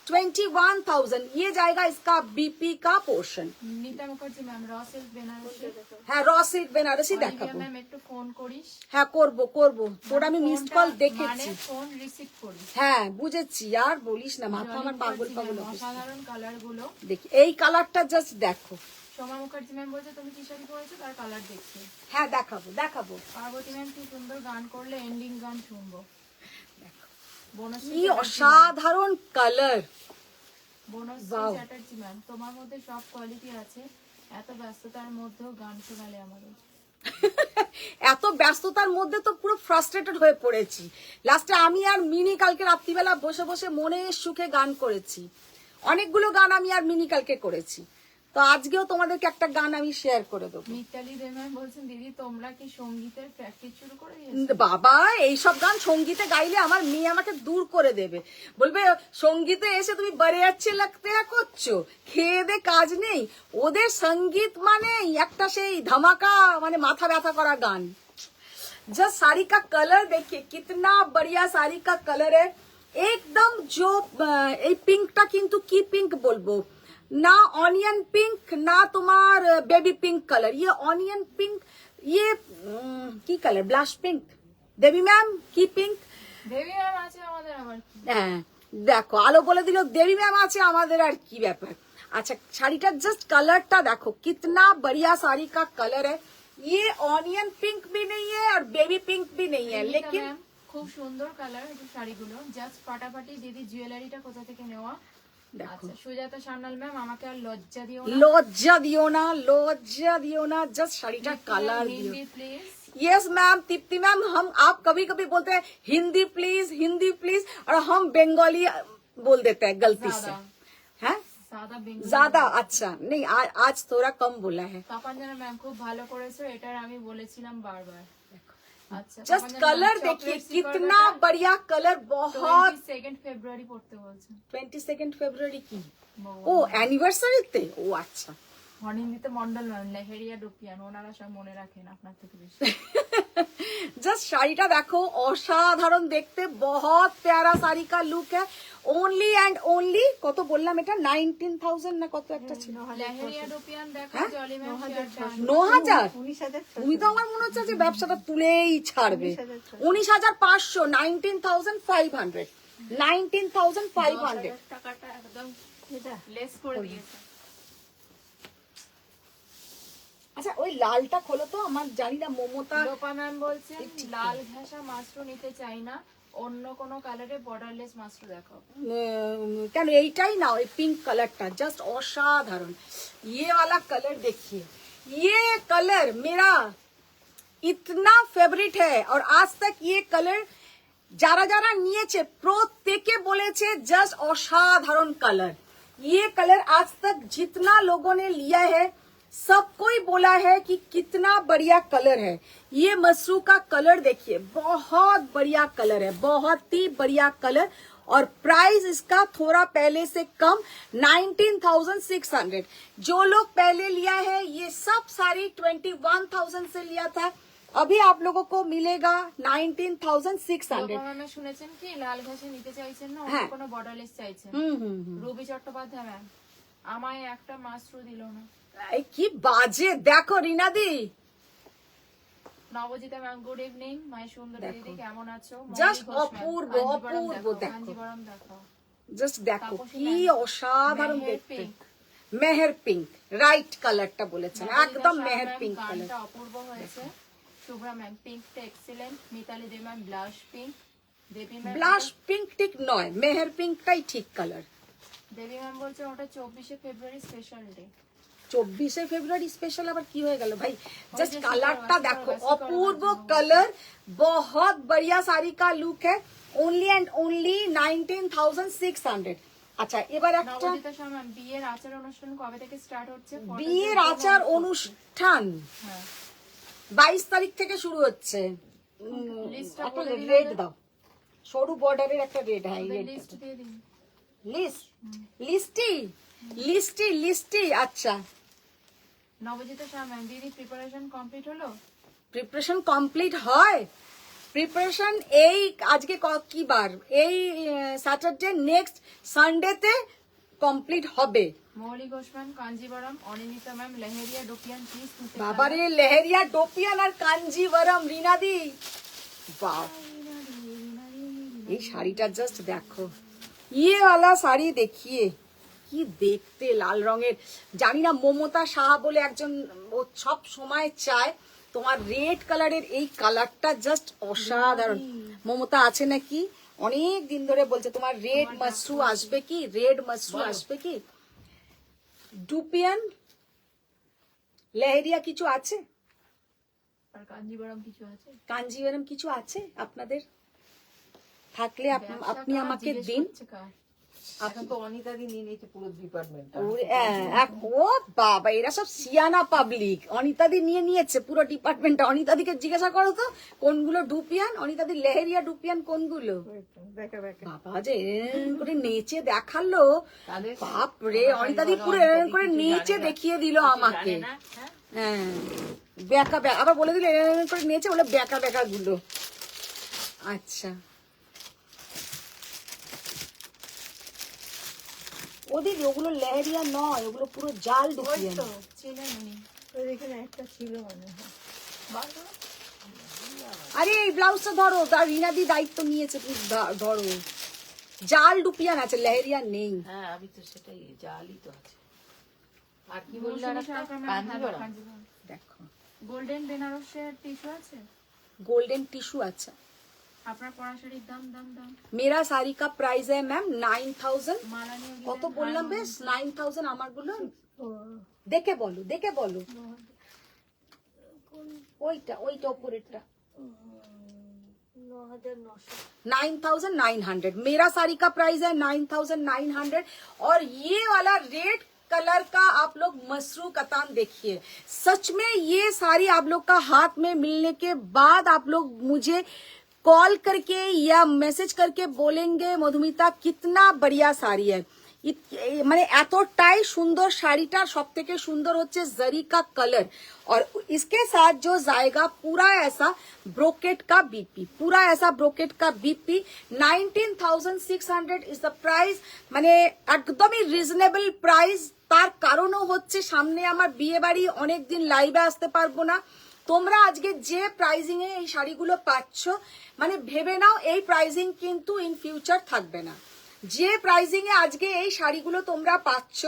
21,000। ये जाएगा इसका बीपी का portion. Neeta Mukherjee ma'am raw silk Benarasi. হ্যাঁ র সিল্ক বেনারসি দেখাবো। ম্যাম একটু ফোন করিস। হ্যাঁ করব করব, তোর আমি মিসড কল দেখেছি। মানে ফোন রিসিভ করিস। হ্যাঁ বুঝেছি, আর বলিস না, মাথা আমার পাগল পাগল অবস্থা। অসাধারণ কালার গুলো দেখি এই কালারটা জাস্ট দেখো। সোমা মুখার্জি ম্যাম বলছে তুমি কি শাড়ি পরেছো তার কালার দেখছি। হ্যাঁ দেখাবো দেখাবো। পার্বতী ম্যাম কি সুন্দর গান করলে, এন্ডিং গান শুনবো। বনশ্রী কি অসাধারণ কালার। বনশ্রী চ্যাটার্জি ম্যাম তোমার মধ্যে সব কোয়ালিটি আছে, এত ব্যস্ততার মধ্যেও গান শোনালে আমাদের। এত ব্যস্ততার মধ্যে তো পুরো ফ্রাস্ট্রেটেড হয়ে পড়েছি। লাস্টে আমি আর মিনি কালকে রাত্রিবেলা বসে বসে মনের সুখে গান করেছি, অনেকগুলো গান আমি আর মিনি কালকে করেছি। তো আজকেও তোমাদেরকে একটা গান আমি শেয়ার করে দেবো। মিতালি দে ম্যাম বলছেন দিদি তোমরা কি সঙ্গীতের প্র্যাকটিস শুরু করে দিয়েছো? বাবা এইসব গান সঙ্গীতে গাইলে আমার মেয়ে আমাকে দূর করে দেবে, বলবে সঙ্গীতে এসে তুমি বড়ে যাচ্ছে লাগতে করছো, খেয়ে দে কাজ নেই। ওদের সঙ্গীত মানে একটা সেই ধামাকা, মানে মাথা ব্যথা করা গান। जस्ट साड़ी का कलर देखिए कितना बढ़िया साड़ी का कलर है एकदम। जो এই পিঙ্কটা কিন্তু কি পিঙ্ক বলবো না, অনিয়ন পিঙ্ক না তোমার বেবি পিঙ্ক কালার, ये অনিয়ন পিঙ্ক, ये কি colour, blush pink. Debi ma'am কি পিঙ্ক? দেবী ম্যাম আছে আমাদের আবার কি? হ্যাঁ দেখো আলো বলে দিল দেবী ম্যাম আছে, আমাদের আর কি ব্যাপার। अच्छा শাড়িটা জাস্ট কালারটা দেখো कितना बढ़िया साड़ी का कलर है। ये ऑनियन पिंक भी नहीं है और बेबी पिंक भी नहीं है, लेकिन ম্যাম খুব সুন্দর কালার এই শাড়িগুলো, জাস্ট ফাটাফাটি। দিদি জুয়েলারিটা কোথা থেকে নেওয়া? দেখো আচ্ছা সুজাতা সান্যাল ম্যাম, আমাকে আর লজ্জা দিও না, লজ্জা দিও না, লজ্জা দিও না, জাস্ট শাড়িটা কালার দিও। Hindi please. Yes ma'am, Tripti ma'am, हम आप कभी कभी बोलते हैं हिंदी प्लीज, हिंदी प्लीज, और हम बंगाली बोल देते हैं गलती से, हैं সাদা বেঙ্গলি। ज्यादा। अच्छा नहीं, आज थोड़ा कम बोला है। পাপাঞ্জনা ম্যাম খুব ভালো করেছো, এটার আমি বলেছিলাম বারবার। আচ্ছা जस्ट कलर देखिए कितना बढ़िया कलर, बहुत। 22 ফেব্রুয়ারি পড়তে বলছে। 22 ফেব্রুয়ারি কি? বাবা। ও অ্যানিভার্সারিতে? ও আচ্ছা। হিন্দিতে মন্ডল ম্যাম, লেহেরিয়া ডুপিয়ান, ওনারা সব মনে রাখেন আপনার থেকে বেশি। जस्ट শাড়িটা দেখো অসাধারণ দেখতে, बहुत प्यारा শাড়ি का लुक है। ओनली एंड ओनली কত বললাম এটা 19,000 না কত একটা ছিল? লেহেরিয়া ডুপিয়ান দেখো হ্যাঁ? জলি ম্যাম শেয়ারটা। 9,000। 19,000 তুমি তো আমার মনে হচ্ছে যে ব্যবসাটা তুলেই ছাড়বে। 19,500, 19,500, 19,500। টাকাটা একদম এটা লেস করে দিয়েছে। আচ্ছা ওই লালটা খোলো তো, আমার জানি না মমতা। লোপা ম্যাম বলছেন লাল ঘাসা মাশরু নিতে চাই না, অন্য কোনো কালারে বর্ডারলেস মাশরু দেখাও। কেন এইটাই না, ওই পিঙ্ক কালারটা জাস্ট অসাধারণ। ये वाला कलर देखिए, ये कलर मेरा इतना फेवरेट है, और आज तक ये कलर যারা যারা নিয়েছে প্রত্যেকে বলেছে জাস্ট অসাধারণ कलर। ये कलर आज तक जितना लोगों ने लिया है सबको ही बोला है कि कितना बढ़िया कलर है। ये मसरू का कलर देखिए, बहुत बढ़िया कलर है, बहुत ही बढ़िया कलर। और प्राइस इसका थोड़ा पहले से कम, 19,600। जो लोग पहले लिया है ये सब सारी 21,000 से लिया था, अभी आप लोगों को मिलेगा 19,600। লোপা ম্যাম শুনেছেন কি লাল ঘাসে নিতে চাইছেন না, অন্য হ্যাঁ। কোনো বর্ডারলেস চাইছেন। রুবি চট্টোপাধ্যায় ম্যাম আমায় একটা মাশরু দিল না। এই কি বাজে দেখো রিনাদি, নবজিতা ম্যাম গুড ইভিনিং, মাই সুন্দরী দিদি কেমন আছো? Just মৌলি ঘোষ ma'am, অপূর্ব, কাঞ্জিবরম অপূর্ব দেখাও, দেখো। কাঞ্জিবরম দেখাও। জাস্ট দেখো তাপসী কি ma'am, অসাধারণ মেহের দেখতে। pink। মেহের পিঙ্ক, রাইট কালারটা বলেছেন, নবজিতা একদম Shah Meher ma'am, pink colour. গানটা অপূর্ব হয়েছে। শুভ্রা ম্যাম পিঙ্কটা excellent. Mitali Deb ma'am blush pink. Debi ma'am blush pink ঠিক নয়, মেহের পিঙ্কটাই ঠিক কালার। দেবী ম্যাম বলছে ওটা 24 ফেব্রুয়ারি স্পেশাল ডে। 24 ফেব্রুয়ারি স্পেশাল আবার কি হয়ে গেল ভাই? জাস্ট वैसे কালারটা वैसे দেখো, वैसे অপূর্ব কালার, बहुत बढ़िया साड़ी का लुक है। Only and only 19,600। আচ্ছা এবার একটা নবজিতা শাহ ম্যাম বিয়ের আচার অনুষ্ঠান কবে থেকে স্টার্ট হচ্ছে? বিয়ের আচার অনুষ্ঠান হ্যাঁ 22 তারিখ থেকে শুরু হচ্ছে। লিস্টটা একটা বলে দিন রেড আমাদের। দাও, সরু বর্ডারের একটা রেড। হ্যাঁ লিস্ট দিয়ে দিন। লিস্টি। আচ্ছা নবজিতা শাহ ম্যাম দিদি প্রিপারেশন কমপ্লিট হলো? প্রিপারেশন কমপ্লিট হয়, প্রিপারেশন এই আজকে কি বার, এই স্যাটারডে নেক্সট সানডেতে কমপ্লিট হবে। Mouli Ghosh ma'am Kanjeevaram. Animita ma'am Leheriya dupion please. বাবারে লেহেরিয়া ডোপিয়ান আর কাঞ্জিবরম রিনাদি, বাহ এই শাড়িটা জাস্ট দেখো, ইয়ে वाला শাড়ি দেখিয়ে কি দেখতে, লাল রঙের। জানি না মমতা সাহা বলে একজন, ও সব সময় চায় তোমার রেড কালারের এই কালারটা জাস্ট অসাধারণ। মমতা আছে নাকি, অনেক দিন ধরে বলছে তোমার রেড মাশরু আসবে কি, রেড মাশরু আসবে কি। ডুপিয়ান লেহেরিয়া কিছু আছে, আর কাঞ্জিবরম কিছু আছে? কাঞ্জিভারম কিছু আছে আপনাদের? থাকলে আপনি আমাকে জিজ্ঞেস দিন। করছে কার? এখন তো অনিতা দি নিয়ে নিয়েছে পুরো ডিপার্টমেন্ট। ও বাবা, এরা সব সিয়ানা পাবলিক। অনিতাদি নিয়ে নিয়েছে পুরো ডিপার্টমেন্টটা। অনিতাদিকে জিজ্ঞাসা করো তো কোনগুলো ডুপিয়ান, অনিতাদি লেহেরিয়া ডুপিয়ান কোনগুলো। দেখা দেখা বাবা যে এরম করে নেচে দেখালো, তাদের বাপ রে, অনিতাদি পুরো এরম করে নেচে দেখিয়ে দিল আমাকে। হ্যাঁ ব্যাকা ব্যাকা, আবার বলে দিল এরম করে নেচে, বলে ব্যাকা ব্যাকা গুলো। আচ্ছা ওদের ওগুলো লেহেরিয়া নয়, ওগুলো পুরো জাল ওই ডুপিয়ান। তো চিনেন উনি। ওই এখানে একটা ছিল মনে হয়। বার করো। আরে এই ব্লাউজটা ধরো, তার রিনাদি দায়িত্ব নিয়েছে, তুমি ধরো জাল ডুপিয়ান আছে, লেহেরিয়া নেই। হ্যাঁ আমি তো সেটাই জালই তো আছে। আর কি বললে আর একটা কাঞ্জিভরম। দেখো গোল্ডেন বেনারসের টিস্যু আছে, গোল্ডেন টিস্যু আছে। আপনার পরা শাড়ির দাম দাম দাম। मेरा साड़ी का प्राइस है मैम 9000। মালা নিয়ে গেলেন, কত বললাম বেশ 9000 আমারগুলো। দেখে বলো, দেখে বলো। ওইটা ওইটা উপরেরটা 9900। मेरा साड़ी का प्राइस है 9900। और ये वाला रेड कलर का आप लोग मसरू कतान देखिए, सच में ये साड़ी आप लोग का हाथ में मिलने के बाद आप लोग मुझे कॉल करके या मैसेज करके बोलेंगे मधुमिता कितना बढ़िया শাড়ি है। মানে এতটাই সুন্দর শাড়িটার সব থেকে সুন্দর হচ্ছে জরি का कलर, और इसके साथ जो जाएगा पूरा ऐसा ब्रोकेट का बीपी, पूरा ऐसा ब्रोकेट का बीपी। 19,600 इज द प्राइस, মানে একদমই রিজনেবল প্রাইস। তার কারণও হচ্ছে সামনে আমার বিয়ে বাড়ি, অনেকদিন লাইভে আসতে পারবো না। তোমরা আজকে যে প্রাইজিং এ এই শাড়িগুলো পাচ্ছ, মানে ভেবে নাও এই প্রাইজিং কিন্তু ইন ফিউচার থাকবে না। যে প্রাইজিং এ আজকে এই শাড়িগুলো তোমরা পাচ্ছ,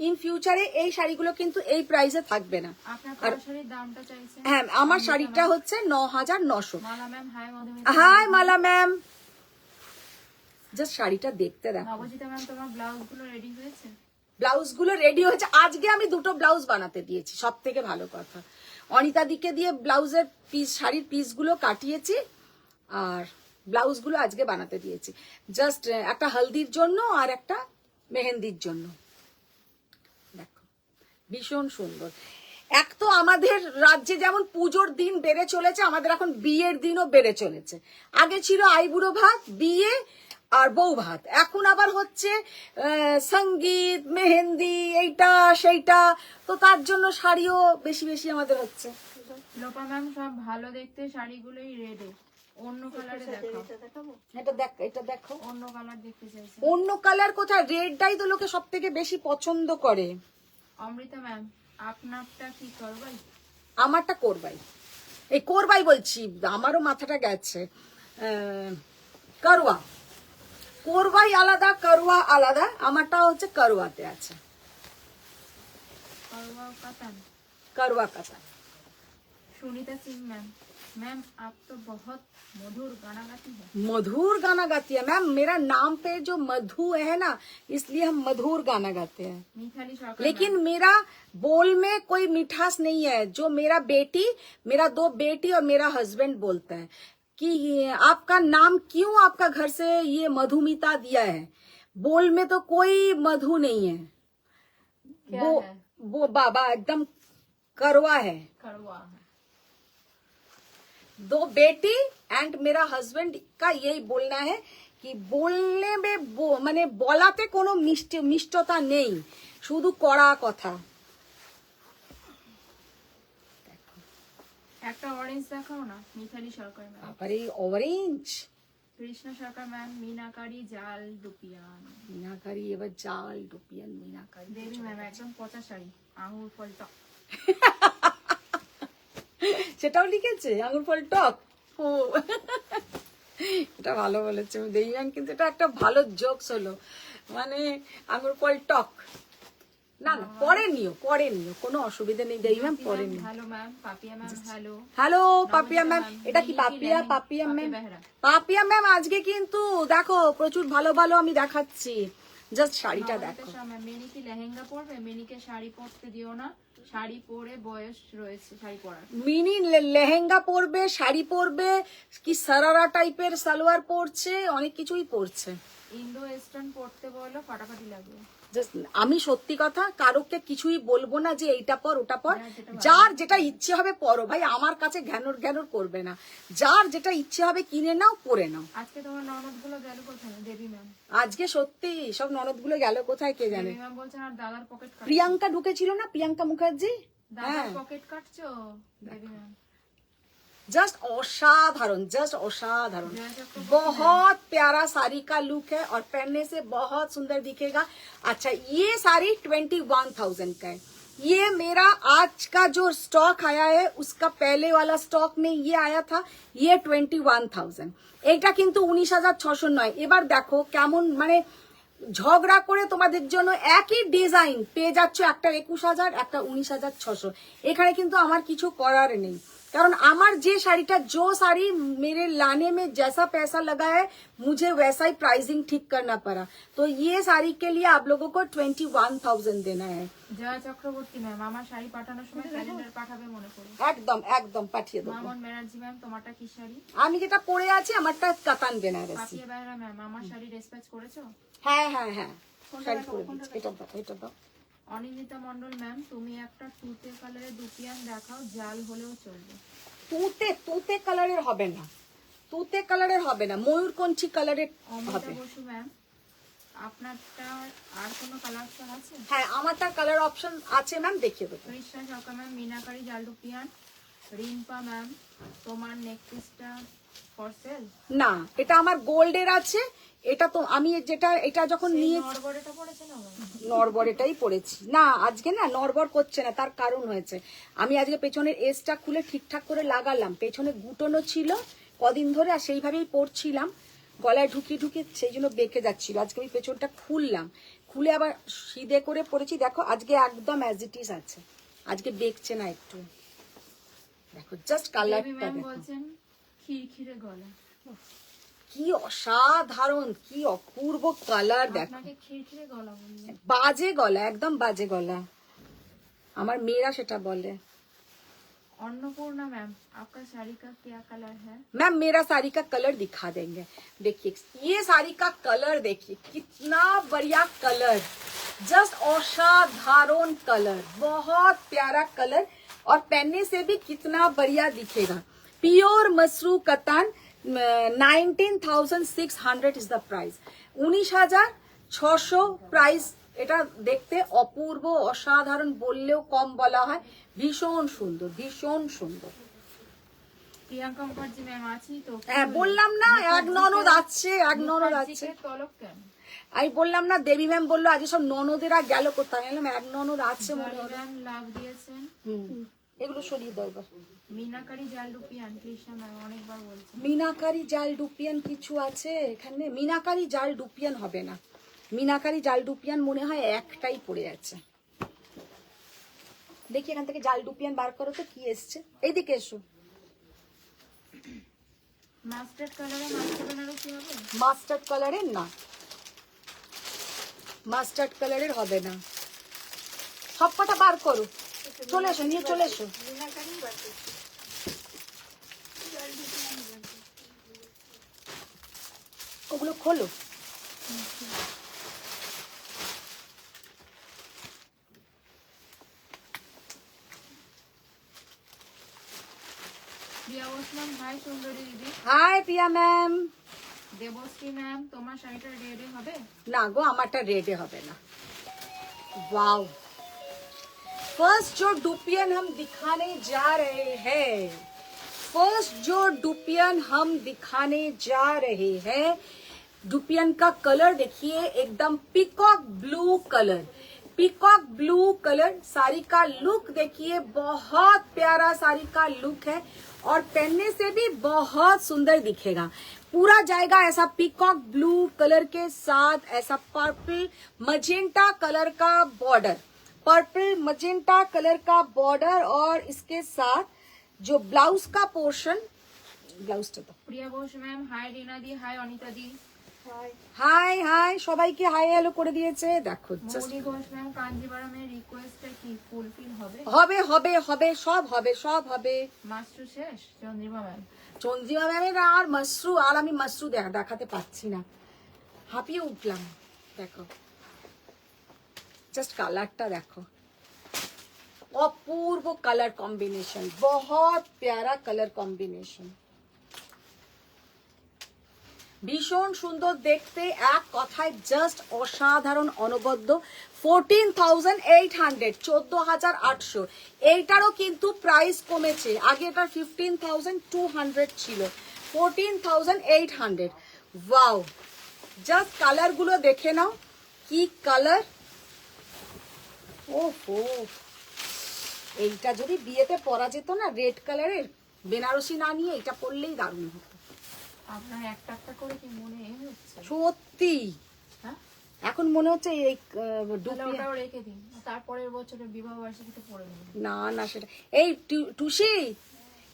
ইন ফিউচারে এই শাড়িগুলো কিন্তু এই প্রাইসে থাকবে না। আপনার পরা শাড়ির দামটা চাইছেন? হ্যাঁ, আমার শাড়িটা হচ্ছে 9900। মালা ম্যাম হাই মধুমিতা। হাই মালা ম্যাম, জাস্ট শাড়িটা দেখতে দেখো। নবজিতা ম্যাম তোমার ব্লাউজ গুলো রেডি হয়েছে? ব্লাউজ গুলো রেডি হয়েছে, আজকে আমি দুটো ব্লাউজ বানাতে দিয়েছি, সব থেকে ভালো কথা। অনিতা দিকে দিয়ে ব্লাউজের পিস, শাড়ির পিস গুলো কাটিয়েছি, আর ব্লাউজ গুলো আজকে বানাতে দিয়েছি। জাস্ট একটা হলদির জন্য আর একটা মেহেন্দির জন্য। দেখো ভীষণ সুন্দর। এক তো আমাদের রাজ্যে যেমন পুজোর দিন বেড়ে চলেছে, আমাদের এখন বিয়ের দিনও বেড়ে চলেছে। আগে ছিল আইবুড়ো ভাত, বিয়ে আর বউ ভাত, এখন আবার হচ্ছে সঙ্গীত, মেহেন্দি, এইটা সেইটা। তো তার জন্য শাড়িও বেশি বেশি আমাদের হচ্ছে। লোপা ম্যাম সব ভালো দেখতে শাড়িগুলোই রেডে, অন্য কালারে দেখো। এটা দেখ, এটা দেখো, অন্য কালার দেখতে চাইছে। অন্য কালার কোথায়, রেডটাই তো লোকে সব থেকে বেশি পছন্দ করে। অমৃতা ম্যাম আপনারটা কি করবাই? আমারটা করবাই, এই করবাই বলছি, আমারও মাথাটা গেছে। করওয়া, করবাই আলাদা, করওয়া আলাদা, আমারটা হচ্ছে করওয়াতে আছে, করবা কাতান। करवा कता। सुनीता सिंह मैम, मैम आप तो बहुत मधुर गाना गाती है। मधुर गाना गाती है मैम, मेरा नाम पे जो मधु है ना, इसलिए हम मधुर गाना गाते हैं। मिथाली सरकार लेकिन मेरा बोल में कोई मिठास नहीं है। जो मेरा बेटी, मेरा 2 बेटी और मेरा हस्बैंड बोलता है कि आपका नाम क्यों आपका घर से ये मधुमिता दिया है, बोल में तो कोई मधु नहीं है। क्या वो है? वो बाबा एकदम करवा है। करवा है। 2 बेटी एंड मेरा हस्बैंड का यही बोलना है कि बोलने में মানে বলাতে কোনো মিষ্টতা নেই, শুধু কড়া কথা। একটা অরেঞ্জ দেখাও না মিথালি সরকার ম্যাম। আবার এই অরেঞ্জ, কৃষ্ণ সরকার ম্যাম মিনাকারি জাল ডুপিয়ান। মিনাকারি, এবার জাল ডুপিয়ান মিনাকারি। দেবী ম্যাম একদম পচা শাড়ি, আঙুর ফলটা। সেটাও লিখেছে আঙুর ফল টক। ও এটা ভালো বলেছে দেবিয়ান, কিন্তু এটা একটা ভালো জোকস হলো, মানে আঙুর ফল টক। না না, পরে নিও, পরে নিও, কোনো অসুবিধা নেই দেবিয়ান, পরে নিও। Hello ma'am, Papiya ma'am hello. Hello Papiya ma'am, এটা কি পাপিয়া? পাপিয়া ম্যাম, পাপিয়া ম্যাম আজকে কিন্তু দেখো প্রচুর ভালো ভালো আমি দেখাচ্ছি, জাস্ট শাড়িটা দেখো। মেনি কি লেহেঙ্গা পরবে? মেনিকে শাড়ি পরতে দিও না, শাড়ি পরে বয়স রয়েছে শাড়ি পরার। মিনি লেহেঙ্গা পরবে, শাড়ি পরবে, কি সারারা টাইপের সালোয়ার পরছে, অনেক কিছুই পরছে। ইন্ডো ওয়েস্টার্ন পরতে বলো, ফাটাফাটি লাগবে। জাস্ট আমি সত্যি কথা কারোকে কিছুই বলবো না যে এইটা পর ওটা পর, যার যেটা ইচ্ছে হবে পরো ভাই, আমার কাছে ঘ্যানোর ঘ্যানোর করবে না, যার যেটা ইচ্ছে হবে কিনে নাও, পরে নাও। আজকে তোমার ননদ গুলো গেল কোথায়? দেবী ম্যাম আজকে সত্যি সব ননদ গুলো গেল কোথায় কে জানে। দেবী ম্যাম বলছেন আর দাদার পকেট কাটছো। প্রিয়াঙ্কা ঢুকেছিল না, প্রিয়াঙ্কা মুখার্জি, দাদার পকেট কাটছো দেবী ম্যাম। जस्ट असाधारण, जस्ट असाधारण, बहुत प्यारा साड़ी का लुक है और पहनने से बहुत सुंदर दिखेगा। अच्छा ये साड़ी 21,000 का है, ये मेरा आज का जो स्टॉक आया है उसका पहले वाला स्टॉक में ये आया था, ये 21,000। এটা কিন্তু 19,600 নয়। এবার দেখো কেমন মানে ঝগড়া করে তোমাদের জন্য একই ডিজাইন পেয়ে যাচ্ছ, একটা 21,000 একটা 19,600। এখানে কিন্তু আমার কিছু করার নেই, कारण अमर जे साड़ीटा जो साड़ी मेरे लाने में जैसा पैसा लगा है मुझे वैसा ही प्राइसिंग ठीक करना पड़ा, तो ये साड़ी के लिए आप लोगों को 21,000 देना है। জয়া চক্রবর্তী ম্যাম আমার শাড়ি পাঠানোর সময় ক্যালেন্ডার পাঠাবে মনে করে। একদম একদম পাঠিয়ে দেবো। মামন ব্যানার্জি ম্যাম তোমারটা কি শাড়ি? আমি যেটা পরে আছি আমারটা কাতান বেনারসি। পাপিয়া বেহরা ম্যাম আমার শাড়ি ডিসপ্যাচ করেছো? হ্যাঁ হ্যাঁ হ্যাঁ শাড়ি পরে দিচ্ছি। এটা দাও এটা দাও। অনিন্দিতা মন্ডল ম্যাম তুমি একটা তুতে কালারের দুপিয়ান দেখাও, জাল হলেও চলবে। তুতে তুতে কালারের হবে না, তুতে কালারের হবে না, ময়ূরকঞ্চি কালারের অমিতা হবে। বসু ম্যাম আপনারটা আর কোনো কালার অপশন আছে? হ্যাঁ আমারটা কালার অপশন আছে ম্যাম, দেখিয়ে দেবো। কৃষ্ণা সরকার ম্যাম মিনাকারি জাল দুপিয়ান। রিম্পা ম্যাম তোমার নেকপিসটা ফর সেল? না এটা আমার গোল্ডের আছে, এটা তো আমি যেটা এটা যখন নিয়ে নরবরেটা পড়েছে না? নরবরেটাই পড়েছি না আজকে, না নরবর করছে না, তার কারণ হয়েছে আমি আজকে পেছনের এসটা খুলে ঠিকঠাক করে লাগালাম, পেছনে গুটোনো ছিল কদিন ধরে আর সেইভাবেই পড়ছিলাম, গলায় ঢুকিয়ে ঢুকিয়ে সেই জন্য বেঁকে যাচ্ছিল। আজকে আমি পেছনটা খুললাম, খুলে আবার সিধে করে পড়েছি, দেখো আজকে একদম অ্যাজ ইট ইজ আছে, আজকে বেঁকছে না একটু। দেখো জাস্ট কালারটা ম্যাম দেখো বলছেন খিরখিরে গলা। কি অসাধারণ, কি অপূর্ব কালার দেখো। আপনাকে খিরখিরে গলা বললেন? বাজে গলা, একদম বাজে গলা, আমার মেয়েরা সেটা বলে। अन्नपूर्णा मैम आपका साड़ी का क्या कलर है? मैम मेरा साड़ी का कलर दिखा देंगे, देखिए ये साड़ी का कलर देखिए कितना बढ़िया कलर, जस्ट असाधारण कलर, बहुत प्यारा कलर और पहनने से भी कितना बढ़िया दिखेगा। Pure mashru katan 19,600 is the price, 19,600 price. এটা দেখতে অপূর্ব অসাধারণ বললেও কম বলা হয়, ভীষণ সুন্দর ভীষণ সুন্দর। প্রিয়াঙ্কা মুখার্জি ম্যাম আছি তো? হ্যাঁ বললাম না এক ননদ আছে, এক ননদ আছে। তলব কেন? আমি বললাম না দেবী ম্যাম বললো আজ সব ননদেরা গেল কোথায়, বললাম এক ননদ আছে মনে হয়। ম্যাম লাভ দিয়েছেন। এগুলো সরিয়ে দাও এবার। মিনাকারি জাল রুপিয়ান কৃষ্ণা ম্যাম অনেকবার বলছেন। মিনাকারি জাল ডুপিয়ান কিছু আছে এখানে? মিনাকারি জাল ডুপিয়ান হবে না, মিনাকারি জাল ডুপিয়ান মনে হয় একটাই পড়ে আছে। দেখি এখান থেকে জাল ডুপিয়ান বার করো তো কি এসছে, এইদিকে এসো। মাস্টার্ড কালারে মাস্টার বেনারসি হবে? মাস্টার্ড কালারের না, মাস্টার্ড কালারের হবে না, সব কটা বার করো, চলে এসো নিয়ে চলে এসো। ওগুলো খোলো। প্রিয়া ঘোষ ম্যাম হাই সুন্দরী দিদি। হাই প্রিয়া ম্যাম। দেবশ্রী ম্যাম তোমার শাড়িটা রেডি হবে? না গো আমারটা রেডে হবে না। वाओ, फर्स्ट जो डुपियन हम दिखाने जा रहे हैं, फर्स्ट जो डुपियन हम दिखाने जा रहे हैं, डुपियन का कलर देखिए एकदम peacock blue colour, peacock blue colour. Sari का लुक देखिए बहुत प्यारा साड़ी का लुक है और पहनने से भी बहुत सुंदर दिखेगा। पूरा जाएगा ऐसा पीकॉक ब्लू कलर के साथ ऐसा पर्पल मजेंटा कलर का बॉर्डर, पर्पल मजेंटा कलर का बॉर्डर और इसके साथ जो ब्लाउज का पोर्शन, ब्लाउज तो প্রিয়া ঘোষ ম্যাম হাই রিনা দি, হাই অনিতা দি। হাই হাই সবাইকে হাই হ্যালো করে দিয়েছে। দেখো মৌলি ঘোষ ম্যাম কাঞ্জিবারামের রিকোয়েস্টটা কি ফুলফিল হবে? হবে হবে হবে সব হবে সব হবে। মাস্টার শেষ চন্দ্রিমা ম্যাম। চন্দ্রিমা ম্যামের আর মাশরু, আর আমি মাশরু দেখাতে পাচ্ছি না, হাঁপিয়ে উঠলাম। দেখো জাস্ট কালারটা দেখো, অপূর্ব কালার কম্বিনেশন, बहुत प्यारा कलर कॉम्बिनेशन, ভীষণ সুন্দর দেখতে, এক কথায় জাস্ট অসাধারণ অনবদ্য। 14,800, 14,800। এইটারও কিন্তু প্রাইস কমেছে, আগে এটা 15,200 ছিল, 14,800। ওয়াও, জাস্ট কালার গুলো দেখে নাও কি কালার, ওহো এইটা যদি বিয়েতে পরা যেত না রেড কালারের বেনারসি না নিয়ে এটা পরলেই দারুণ হতো। আপনার একটা একটা করে কি মনে হচ্ছে? সত্যি হ্যাঁ, এখন মনে হচ্ছে এই তাহলে ডুপ্লিকেট। ওটাও রেখে দিন, তারপরের বছরে বিবাহ বার্ষিকীতে পরে নেবেন। না না সেটা এই টুসি,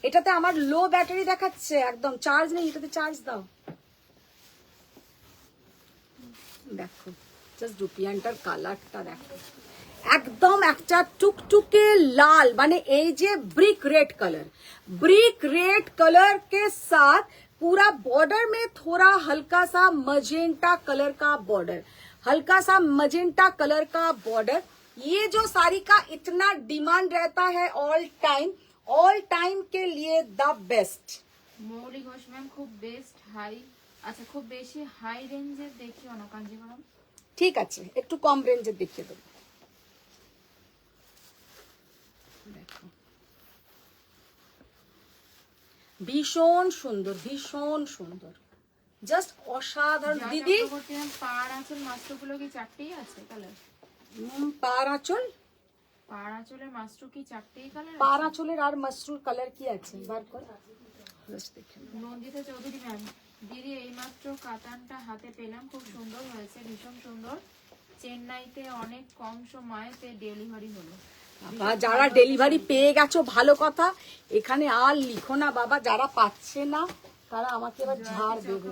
এটাতে আমার লো ব্যাটারি দেখাচ্ছে, একদম চার্জ নেই, এটাতে চার্জ দাও। দেখো জাস্ট ডুপিয়ানটার কালারটা দেখো, একদম একটা টুকটুকে लाल, माने এই যে ब्रिक रेड कलर के साथ पूरा बॉर्डर में थोड़ा हल्का सा मजेंटा कलर का बॉर्डर, हल्का सा मजेंटा कलर का बॉर्डर। ये जो साड़ी का इतना डिमांड रहता है ऑल टाइम के लिए the best. Mouli Ghosh ma'am, খুব বেস্ট হাই, আচ্ছা খুব বেশি হাই রেঞ্জের দেখিও না কাঞ্জিভারাম। ঠিক আছে, একটু কম রেঞ্জের দেখিয়ে দেবো। দেখো ভীষণ সুন্দর, ভীষণ সুন্দর, জাস্ট অসাধারণ দিদি। পাড় আঁচল মাস্টগুলো কি চারটেই আছে কালার? পার আঁচল, পাড় আঁচলের মাস্টু কি চারটেই কালার? পার আঁচলের আর মাসরুর কালার কি আছে বার কর। Just দেখে নাও। নন্দিতা চৌধুরী ম্যাম, দিদি এইমাত্র কাতানটা হাতে পেলাম, খুব সুন্দর হয়েছে, ভীষণ সুন্দর। চেন্নাইতে অনেক কম সময়তে ডেলিভারি হলো। বাবা যারা ডেলিভারি পেয়ে গেছো ভালো কথা, এখানে আর লিখো না বাবা, যারা পাচ্ছে না তারা আমাকে এবার ঝাড় দেবে।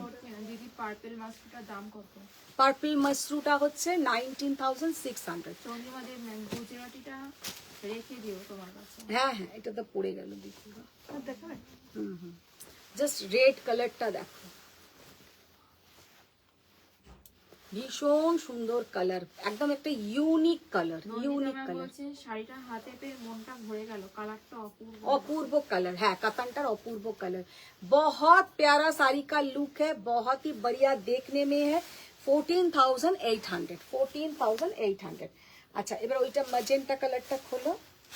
দিদি পার্পল মাস্টুটার দাম কত? পার্পল মাসরুটা হচ্ছে 19,600। চন্দ্রিমা দেব ম্যাম, গুজরাটিটা রেখে দিও তোমার কাছে। হ্যাঁ হ্যাঁ, এটা তো পড়ে গেল, দেখো। দেখাবে? জাস্ট রেড কালারটা দেখো, ভীষণ সুন্দর কালার, একদম একটা ইউনিক কালার, ইউনিক কালার। বলছে শাড়িটা হাতে পেয়ে মনটা ভরে গেল, কালারটা অপূর্ব। अपूर्व कलर है, कतानटार अपूर्व कलर, बहुत प्यारा साड़ी का लुक है, बहुत ही बढ़िया देखने में है। 14,800, 14,800। अच्छा এবার ওইটা ম্যাজেন্টা কালারটা খোলো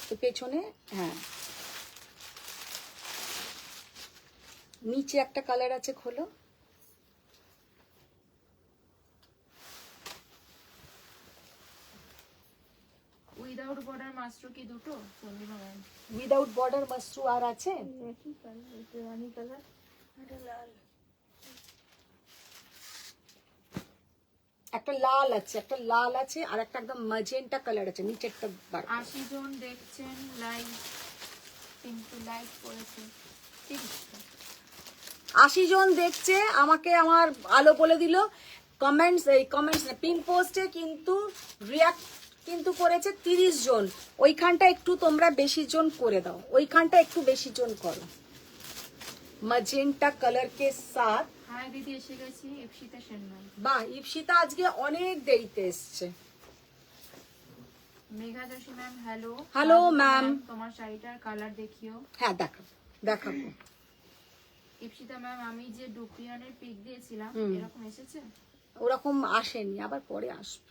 তো পেছনে, হ্যাঁ নিচে একটা কালার আছে, খোলো। উইদাউট বর্ডার মাস্টু কি দুটো চন্দ্রিমা ম্যাম? উইদাউট বর্ডার মাসরু আর আছে, একই কালার, এটা রানী কালার, এটা লাল। একটা লাল আছে, একটা লাল আছে আর একটা একদম ম্যাজেন্টা কালার আছে, নিচেরটা বার। 80 জন দেখছেন লাইভ, কিন্তু লাইক করেছে 30 টা। 80 জন দেখছে, আমাকে আমার আলো বলে দিল। কমেন্টস, এই কমেন্টস না, পিন পোস্টে কিন্তু রিয়াক্ট কিন্তু করেছে 30 জন। ওইখানটা একটু তোমরা বেশি জন করে দাও, ওইখানটা একটু বেশি জন করো। ম্যাজেন্টা কালার কে সাথ। হাই দিদি, এসে গেছি ইপসিতা সেননাই। বাহ, ইপসিতা আজকে অনেক দেরিতে এসছে। Megha Joshi ma'am, hello. Hello ma'am, তোমার শাড়িটার কালার দেখিও। হ্যাঁ দেখাবো দেখাবো। ইপসিতা ম্যাম, আমি যে ডুপিয়ানের পিক দিয়েছিলাম এরকম এসেছে? ওরকম আসেনি, আবার পরে আসবে।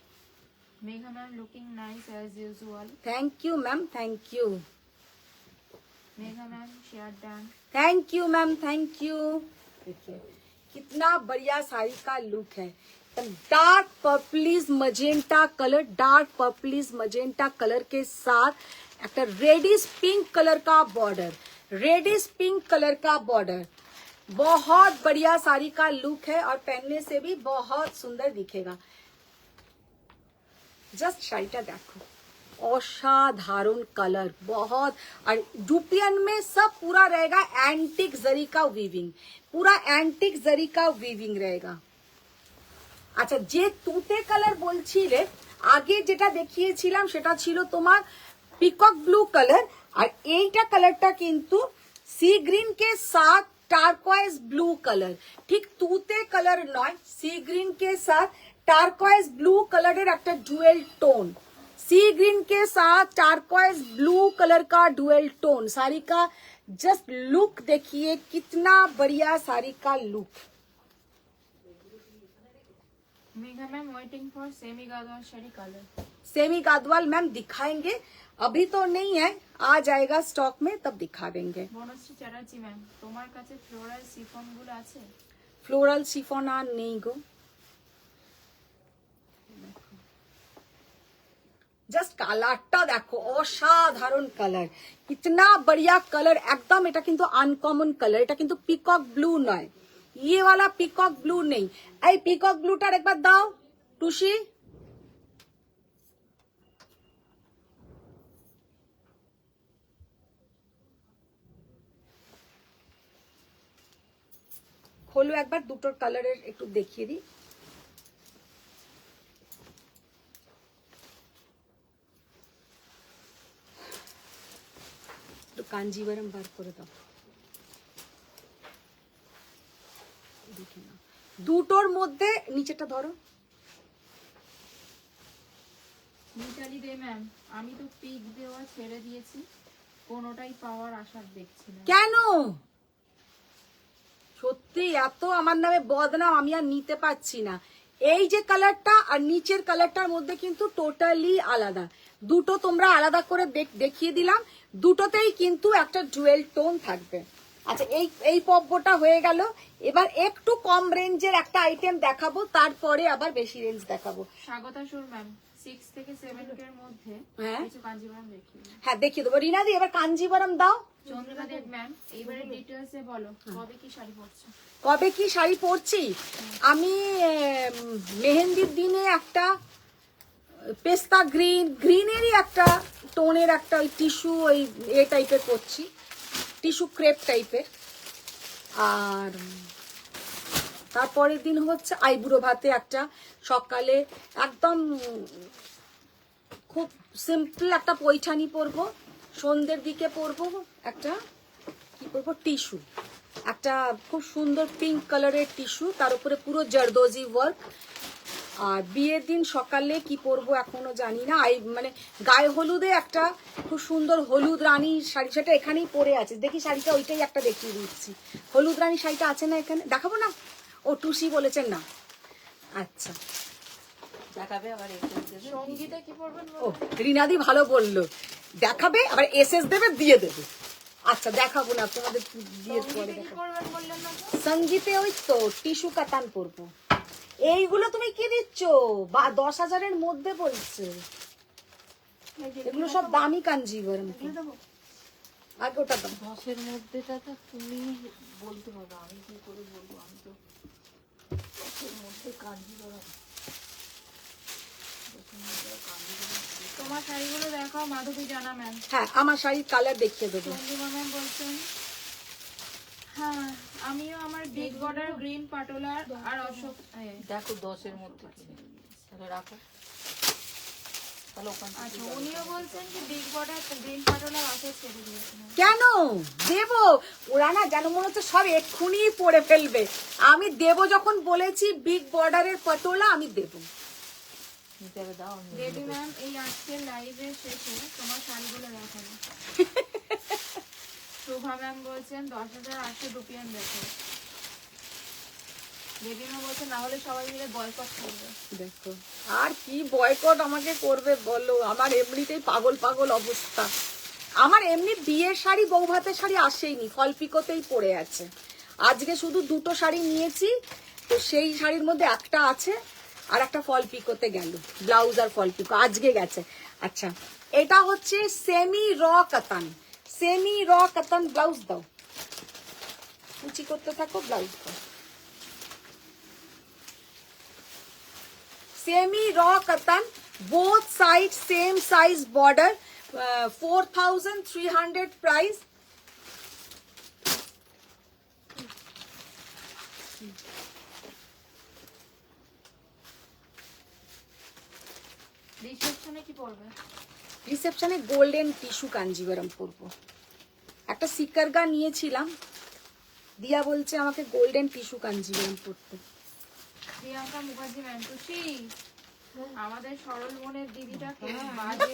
Megha ma'am, looking nice as usual. Thank you ma'am, thank you. Megha ma'am, share done. Thank you ma'am, thank you. देखिए कितना बढ़िया साड़ी का लुक है, dark purplish magenta colour, dark purplish magenta colour के साथ एक रेडिश पिंक कलर का बॉर्डर, रेडिश पिंक कलर का बॉर्डर। बहुत बढ़िया साड़ी का लुक है और पहनने से भी बहुत सुंदर दिखेगा। जस्ट शाड़ीटा देखो, असाधारण कलर बहुत। और डुपियन में सब पूरा रहेगा एंटिक जरी का वीविंग, पूरा एंटिक जरी का वीविंग रहेगा। আচ্ছা যে তুতে কালার বলছিলে আগে, যেটা দেখিয়েছিলাম সেটা ছিল তোমার পিকক ব্লু কালার, আর এইটা কালারটা কিন্তু সি গ্রিন কে সাথ টার্কোয়েজ ব্লু কালার। ঠিক তুতে কালার নয়, সি গ্রিন के साथ টার্কোয়েজ ব্লু কালারের একটা ডুয়েল টোন, सी ग्रीन के साथ टार्कोइज ब्लू कलर का डुअल टोन। साड़ी का जस्ट लुक देखिए, कितना बढ़िया साड़ी का लुक। Megha ma'am, waiting for semi Gadwal sari colour. Semi Gadwal ma'am दिखाएंगे, अभी तो नहीं है, आ जाएगा स्टॉक में तब दिखा देंगे। বনশ্রী চ্যাটার্জি ম্যাম, তোমার কাছে ফ্লোরাল সিফন গুলো আছে? फ्लोरल शिफॉन আর নেই গো। জাস্ট কালারটা দেখো, অসাধারণ কালার, ইতনা बढ़िया কালার একদম। এটা কিন্তু আনকমন কালার, এটা কিন্তু পিকক ব্লু নয়, ये वाला পিকক ব্লু নেই। এই পিকক ব্লুটার একবার দাও টুসি। খোলো একবার, দুটোর কালারের একটু দেখিয়ে দিই। একটু কাঞ্জিভারম বার করে দাও। দেখে নাও। দুটোর মধ্যে নিচেটা ধরো। মিতালি দে ম্যাম, আমি তো পিক দেওয়া ছেড়ে দিয়েছি, কোনোটাই পাওয়ার আশা দেখছি না। কেন? সত্যি এত আমার নামে বদনাম, আমি আর নিতে পারছি না। এই যে কালারটা আর নিচের কালারটার মধ্যে কিন্তু টোটালি আলাদা। দুটো তোমরা আলাদা করে দেখিয়ে দিলাম, দুটোতেই কিন্তু একটা ডুয়েল টোন থাকবে। আচ্ছা, এই পব্বটা হয়ে গেল। এবার একটু কম রেঞ্জের একটা আইটেম দেখাবো, তারপরে আবার বেশি রেঞ্জ দেখাবো। স্বাগতা সুর ম্যাম, 6 থেকে 7 এর মধ্যে হ্যাঁ কিছু কাঞ্জিভারম দেখিয়ে দিন। হ্যাঁ দেখিয়ে দেবো। রিনাদি এবার কাঞ্জিভারম দাও। চন্দ্রিমা দেব ম্যাম, এইবারে ডিটেইলসে বলো কবে কি শাড়ি পরছো। কবে কি শাড়ি পরছি? আমি মেহেন্দির দিনে একটা পেস্তা গ্রিনেরই একটা টোনের একটা ওই টিস্যু, ওই এ টাইপের পরছি, টিস্যু ক্রেপ টাইপের। আর তারপরের দিন হচ্ছে আইবুড়ো ভাতে একটা, সকালে একদম খুব সিম্পল একটা পৈঠানি পরবো, সন্ধ্যের দিকে পরবো একটা কি পরবো, টিস্যু, একটা খুব সুন্দর পিঙ্ক কালারের টিস্যু, তার উপরে পুরো জারদোজি ওয়ার্ক। আর বিয়ের দিন সকালে কি পরবো এখনো জানি না। মানে গায়ে হলুদে একটা খুব সুন্দর হলুদ রানী শাড়ি, সেটা এখানেই পরে আছে, দেখি শাড়িটা, ওইটাই একটা দেখিয়ে দিচ্ছি। হলুদ রানী শাড়িটা আছে না এখানে, দেখাবো না? ও টুসি বলেছেন না, আচ্ছা দেখাবে আবার সঙ্গীতে কি পরবেন ও রিনাদি ভালো বললো, দেখাবে আবার এসএস দেবে, দিয়ে দেবে। আচ্ছা দেখাবো না তোমাদের, বিয়ের পরে কি দেখাবো। পরবেন বললেন না তো? সঙ্গীতে ওই তো টিস্যু কাতান পরবো। এইগুলো তুমি কি দিচ্ছ? 10,000-এর মধ্যে বলছে, এগুলো সব দামি কাঞ্জিভারম। আগে ওটা দাও। 10-এর মধ্যেটা তো তুমি বলতে পারো, আমি কি করে বলবো? আমি তো 10-এর মধ্যে কাঞ্জিভারম, তোমার শাড়িগুলো দেখাও মাধবী জানা ম্যাম। হ্যাঁ আমার শাড়ির কালার দেখিয়ে দেবো। চন্দ্রিমা ম্যাম বলছেন, হ্যাঁ আমিও আমার বিগ বর্ডার গ্রিন পাটোলার আর অশোক দেখো 10-এর মধ্যে কি নেই। তাহলে রাখো, তাহলে ওখান থেকে আচ্ছা, উনিও বলছেন যে বিগ বর্ডার গ্রিন পাটোলার অশোক ছেড়ে দিয়েছেন। কেন দেবো? ওরা না যেন মনে হচ্ছে সব এক্ষুনি পরে ফেলবে। আমি দেবো যখন বলেছি বিগ বর্ডারের পটোলা, আমি দেবো। নিতে হবে, দাও আমি দেবী ম্যাম, এই আজকের লাইভের শেষে তোমার শাড়িগুলো দেখাবো। শোভা ম্যাম বলছেন 10,800 রুপিয়ান দেখো। দেবী ম্যাম বলছেন না হলে সবাই মিলে বয়কট করবে। দেখো আর কি বয়কট আমাকে করবে বলো, আমার এমনিতেই পাগল পাগল অবস্থা। আমার এমনি বিয়ের শাড়ি, বউ ভাতের শাড়ি আসেইনি, ফল পিকোতেই পড়ে আছে। আজকে শুধু দুটো শাড়ি নিয়েছি, তো সেই শাড়ির মধ্যে একটা আছে আর একটা ফল পিকোতে গেল, ব্লাউজ আর ফল পিকো আজকে গেছে। আচ্ছা এটা হচ্ছে সেমি র কাতান, সেমি র কাতান। ব্লাউজ দাও, কুচি করতে থাকো, ব্লাউজ দাও। सेमी रॉ कतन, both sides same size border, 4,300 price। রিসেপশনে কি পরবে? রিসেপশনে গোল্ডেন টিস্যু কাঞ্জিভারম পরবো। একটা সিকারগা নিয়েছিলাম, দিয়া বলছে আমাকে গোল্ডেন টিস্যু কাঞ্জিভারম পরতে। প্রিয়াঙ্কা মুখার্জি ম্যাম, খুশি আমাদের সরল মনের দিদিটাকে বাজে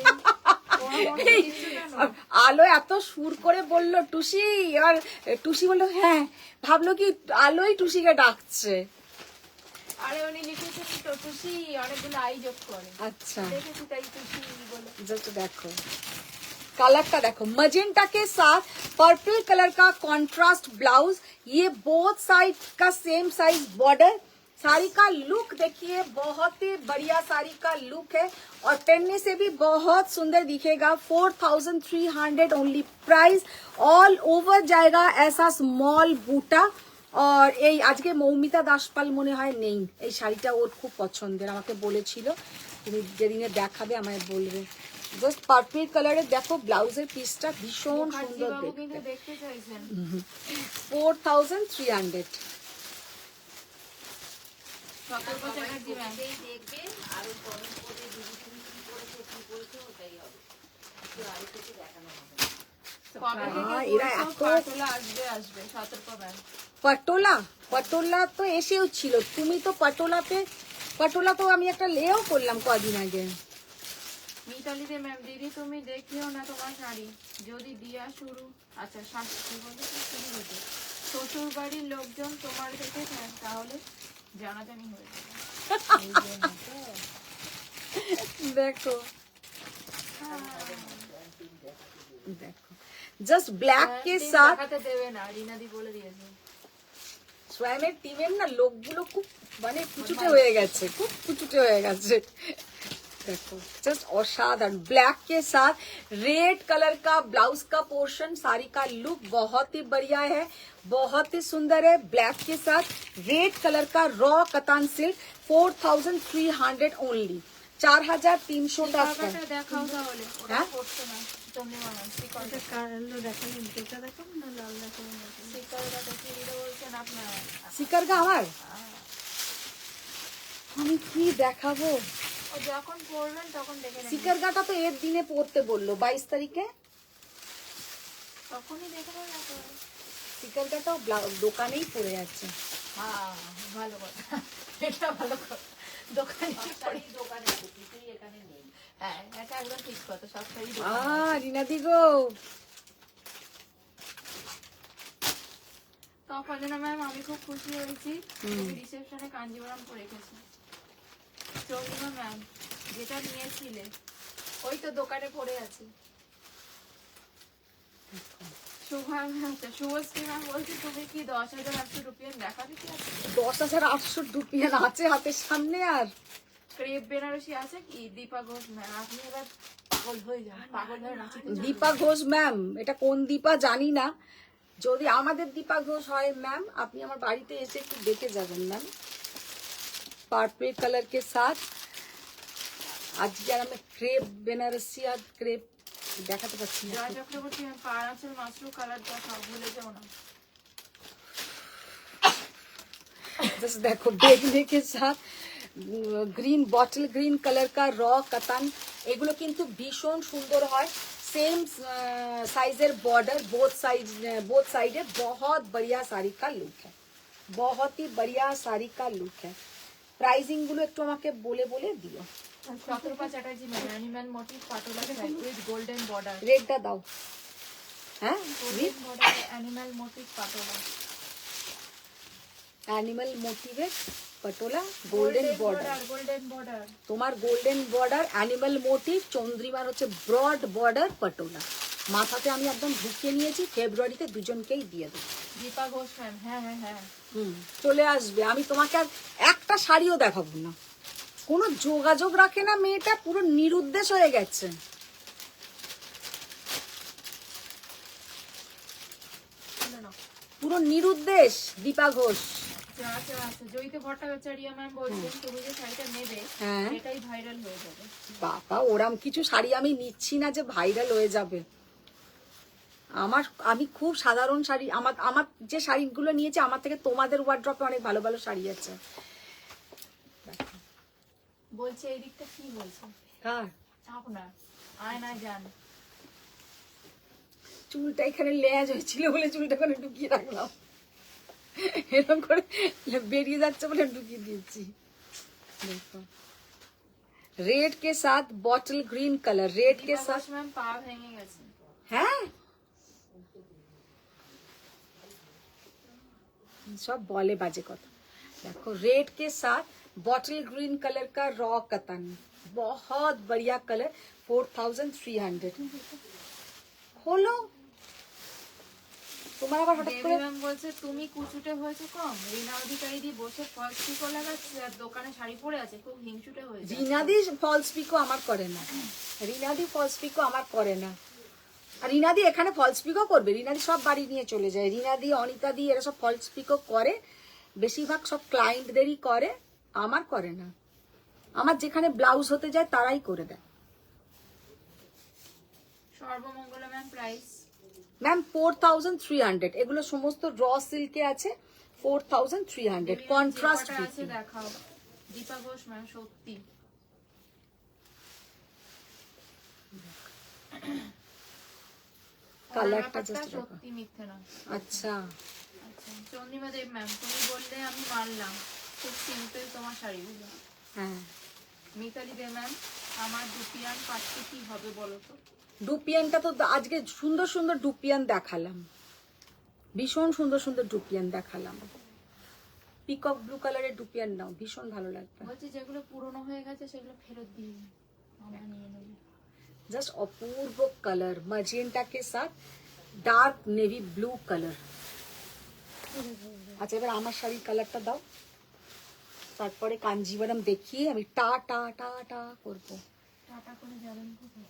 আলো এত সুর করে বললো টুসি, এবার টুসি বললো হ্যাঁ, ভাবলো কি আলোই টুসিকে ডাকছে। আরে উনি লিখেছেন তো খুশি অনেকগুলো আই যোগ করে, अच्छा দেখেছি তাই খুশি বলে। जस्ट देखो कलर का, देखो मजेंटा के साथ पर्पल कलर का कॉन्ट्रास्ट ब्लाउज, ये बोथ साइड का सेम साइज बॉर्डर, साड़ी का लुक देखिए, बहुत ही बढ़िया साड़ी का लुक है और पहनने से भी बहुत सुंदर दिखेगा। 4300 ओनली प्राइस, ऑल ओवर जाएगा ऐसा स्मॉल बूटा। और এই আজকে মৌমিতা দাসপাল মনে হয় নেই, এই শাড়িটা ওর খুব পছন্দের, আমাকে বলেছিল তুমি যেদিনে দেখাবে আমায় বলবে। জাস্ট পার্পল কালারের দেখো ব্লাউজের পিসটা ভীষণ মুখার্জি সুন্দর বাবু কিন্তু দেখতে। দেখতে চাইছেন। 4300। সতর্ক চ্যাটার্জি ম্যাম, দেখবে আর কমেন্ট করে দিদি তুমি কি করেছো ওটাই হবে, আর কিছু দেখানো হবে না। কবে থেকে এরা বলছো এত- পাটোলা আসবে, সতর্ক ম্যাম। পটোলা, পটোলা তো এসেও ছিল, তুমি তো পটোলা তো আমি একটা লেও করলাম কদিন আগে। মিতালি দে ম্যাম, দিদি তুমি দেখিও না তোমার শাড়ি, যদি দিয়া শুরু, আচ্ছা শাস্তি বলতে শুরু হতো, শ্বশুর বাড়ির লোকজন তোমার দেখেছেন, তাহলে জানাজানি হয়ে যাবে। দেখো দেখো জাস্ট ব্ল্যাক के টিম साथ দেখাতে দেবে না, রিনাদি বলে দিয়েছে। स्वयं टीमेর না লোকগুলো খুব মানে কুচুটে হয়ে গেছে, খুব কুচুটে হয়ে গেছে। देखो जस्ट असाधारण ब्लैक के साथ रेड कलर का ब्लाउज का पोर्शन, साड़ी का लुक बहुत ही बढ़िया है, बहुत ही सुंदर है। ब्लैक के साथ रेड कलर का रॉ कतान सिल्क 4300 ओनली, 4300 টাকা। শিকারটা দেখাও তাহলে, ওটা হ্যাঁ? করছে না চন্দ্রিমা, শিকারটা কালো দেখানো এটা দেখাবো না লাল দেখাবো না? শিকারটা দেখিয়ে দিতে বলছেন আপনারা। সিকারগা আমার আমি কি দেখাবো? ও যখন পড়বেন তখন দেখে নেবেন, সিকারগাটা তো এর দিনে পড়তে বললো 22 তারিখে। তখনই দেখে নেবেন একেবারে। সিকারগাটাও দোকানেই পড়ে আছে। হ্যাঁ, ভালো কথা, এটা ভালো কথা, দোকানে পড়ে। দোকানে কিছুই এখানে নেই। হ্যাঁ, এটা একদম ঠিক কথা, সব শাড়ি রিনাদি গো, তো অপর্ণা ম্যাম আমি খুব খুশি হয়েছি, তুমি রিসেপশনে কাঞ্জিবরম পরে রেখেছো। চন্দ্রিমা ম্যাম, যেটা নিয়েছিলে ওই তো দোকানে পড়ে আছে। শুভশ্রী ম্যাম বলছি তুমি কি 10,800 রুপিয়ান দেখাবে কি আছে? 10,800 রুপিয়ান আছে হাতের সামনে। আর ক্রেপ বেনারসি আছে কি? দীপা ঘোষ ম্যাম, আপনি এবার পাগল হয়ে যান, পাগল হয়ে নাচিতে চান। দীপা ঘোষ ম্যাম, এটা কোন দীপা জানি না, যদি আমাদের দীপা ঘোষ হয় ম্যাম আপনি আমার বাড়িতে এসে একটু দেখে যাবেন ম্যাম। পার্পল কালার के साथ আজকে আর আমি ক্রেপ বেনারসি আর ক্রেপ দেখাতে পাচ্ছি না। জয় চক্রবর্তী ম্যাম, পার আছে মাশরু কালার দেখাও, ভুলে যাও না। जस्ट देखो बेगने के साथ গ্রিন বটল গ্রিন কালার का रॉ कतन, এগুলো কিন্তু ভীষণ সুন্দর হয়। सेम साइजर बॉर्डर बोथ साइडे, बहुत बढ़िया साड़ी का लुक है, बहुत ही बढ़िया साड़ी का लुक है। प्राइसिंग गुलो একটু আমাকে বলে বলে দিও। Shatarupa Chatterjee ma'am, animal motif Patola style with golden border. রেটটা দাও। হ্যাঁ, golden border animal motif Patola, animal মোটিভের Patola, golden border. Golden border. তোমার গোল্ডেন বর্ডার অ্যানিমাল মোটিভ, চন্দ্রিমার হচ্ছে ব্রড বর্ডার পটোলা। মাথাতে আমি একদম ঢুকিয়ে নিয়েছি, ফেব্রুয়ারিতে দুজনকেই দিয়ে দেবো। দীপা ঘোষ ম্যাম, হ্যাঁ হ্যাঁ হ্যাঁ, চলে আসবে। আমি তোমাকে আর একটা শাড়িও দেখাবো না, কোনো যোগাযোগ রাখে না মেয়েটা, পুরো নিরুদ্দেশ হয়ে গেছে। পুরো নিরুদ্দেশ দীপা ঘোষ। আচ্ছা আচ্ছা, জয়িতা ভট্টাচার্য ম্যাম বলছেন তুমি যে শাড়িটা নেবে হ্যাঁ। এটাই ভাইরাল হয়ে যাবে। বাবা, ওরম কিছু শাড়ি আমি নিচ্ছি না যে ভাইরাল হয়ে যাবে। আমি খুব সাধারণ শাড়ি, আমার যে শাড়িগুলো নিয়েছি আমার থেকে তোমাদের ওয়ার্ড্রপে অনেক ভালো ভালো শাড়ি আছে। বলছে এই দিকটা কি বলছে হ্যাঁ, আপনার আয়নায় যান। চুলটা এখানে লেজ হয়েছিল বলে চুলটা ওখানে ঢুকিয়ে রাখলাম, এরকম করে বেরিয়ে যাচ্ছে বলে ঢুকিয়ে দিয়েছি। দেখো रेड के साथ बॉटल ग्रीन कलर, रेड के দীপা साथ। ঘোষ ম্যাম পা ভেঙে গেছে। হ্যাঁ, सब बोले बाजे কথা। देखो रेड के साथ बॉटल ग्रीन कलर का रॉ कतन, बहुत बढ़िया कलर, 4300। खोलो তোমার আবার হঠাৎ দেবী করে ম্যাম বলছে তুমি কুচুটে হয়েছে কম, রিনা অধিকারী দি বসে ফলস পিকো লাগাচ্ছে আর দোকানে শাড়ি পরে আছে, খুব হিংসুটে হয়েছে। রিনাদি ফলস পিকো আমার করে না, রিনাদি ফলস পিকো আমার করে না। আর রিনাদি এখানে ফলস পিকো করবে, রিনাদি সব বাড়ি নিয়ে চলে যায়, রিনাদি অনিতা দি এরা সব ফলস পিকো করে, বেশিরভাগ সব ক্লায়েন্টদেরই করে, আমার করে না। আমার যেখানে ব্লাউজ হতে যায় তারাই করে দেয়। সর্বমঙ্গলা ম্যাম প্রাইস ম্যাম 4300, এগুলো সমস্ত র সিল্কে আছে, 4300 কন্ট্রাস্ট আছে দেখাও। দীপা ঘোষ ম্যাম সত্যি কালারটা ব্যাপারটা জাস্ট সত্যি মিথ্যে না। আচ্ছা আচ্ছা চন্দ্রিমা দেব ম্যাম তুমি বললে আমি মানলাম, খুব সিম্পল তোমার শাড়িগুলো। হ্যাঁ। মিতালি দে ম্যাম আমার দুপিয়ান পাটটি কি হবে বলো তো? ডুপিয়ানটা তো আজকে সুন্দর সুন্দর ডুপিয়ান দেখালাম, ভীষণ সুন্দর সুন্দর ডুপিয়ান দেখালাম। পিকক ব্লু কালারের ডুপিয়ান নাও, ভীষণ ভালো লাগবে। বলছি যেগুলো পুরনো হয়ে গেছে সেগুলো ফেরত দিয়ে দিই, আমরা নিয়ে নেবো। জাস্ট অপূর্ব কালার, ম্যাজেন্টা के साथ ডার্ক নেভি ব্লু কালার। আচ্ছা এবার আমার শাড়ির কালারটা দাও, তারপরে কাঞ্জিভারম দেখিয়ে আমি টা টা টা টা করবো। টাটা করে যাবেন কোথায়?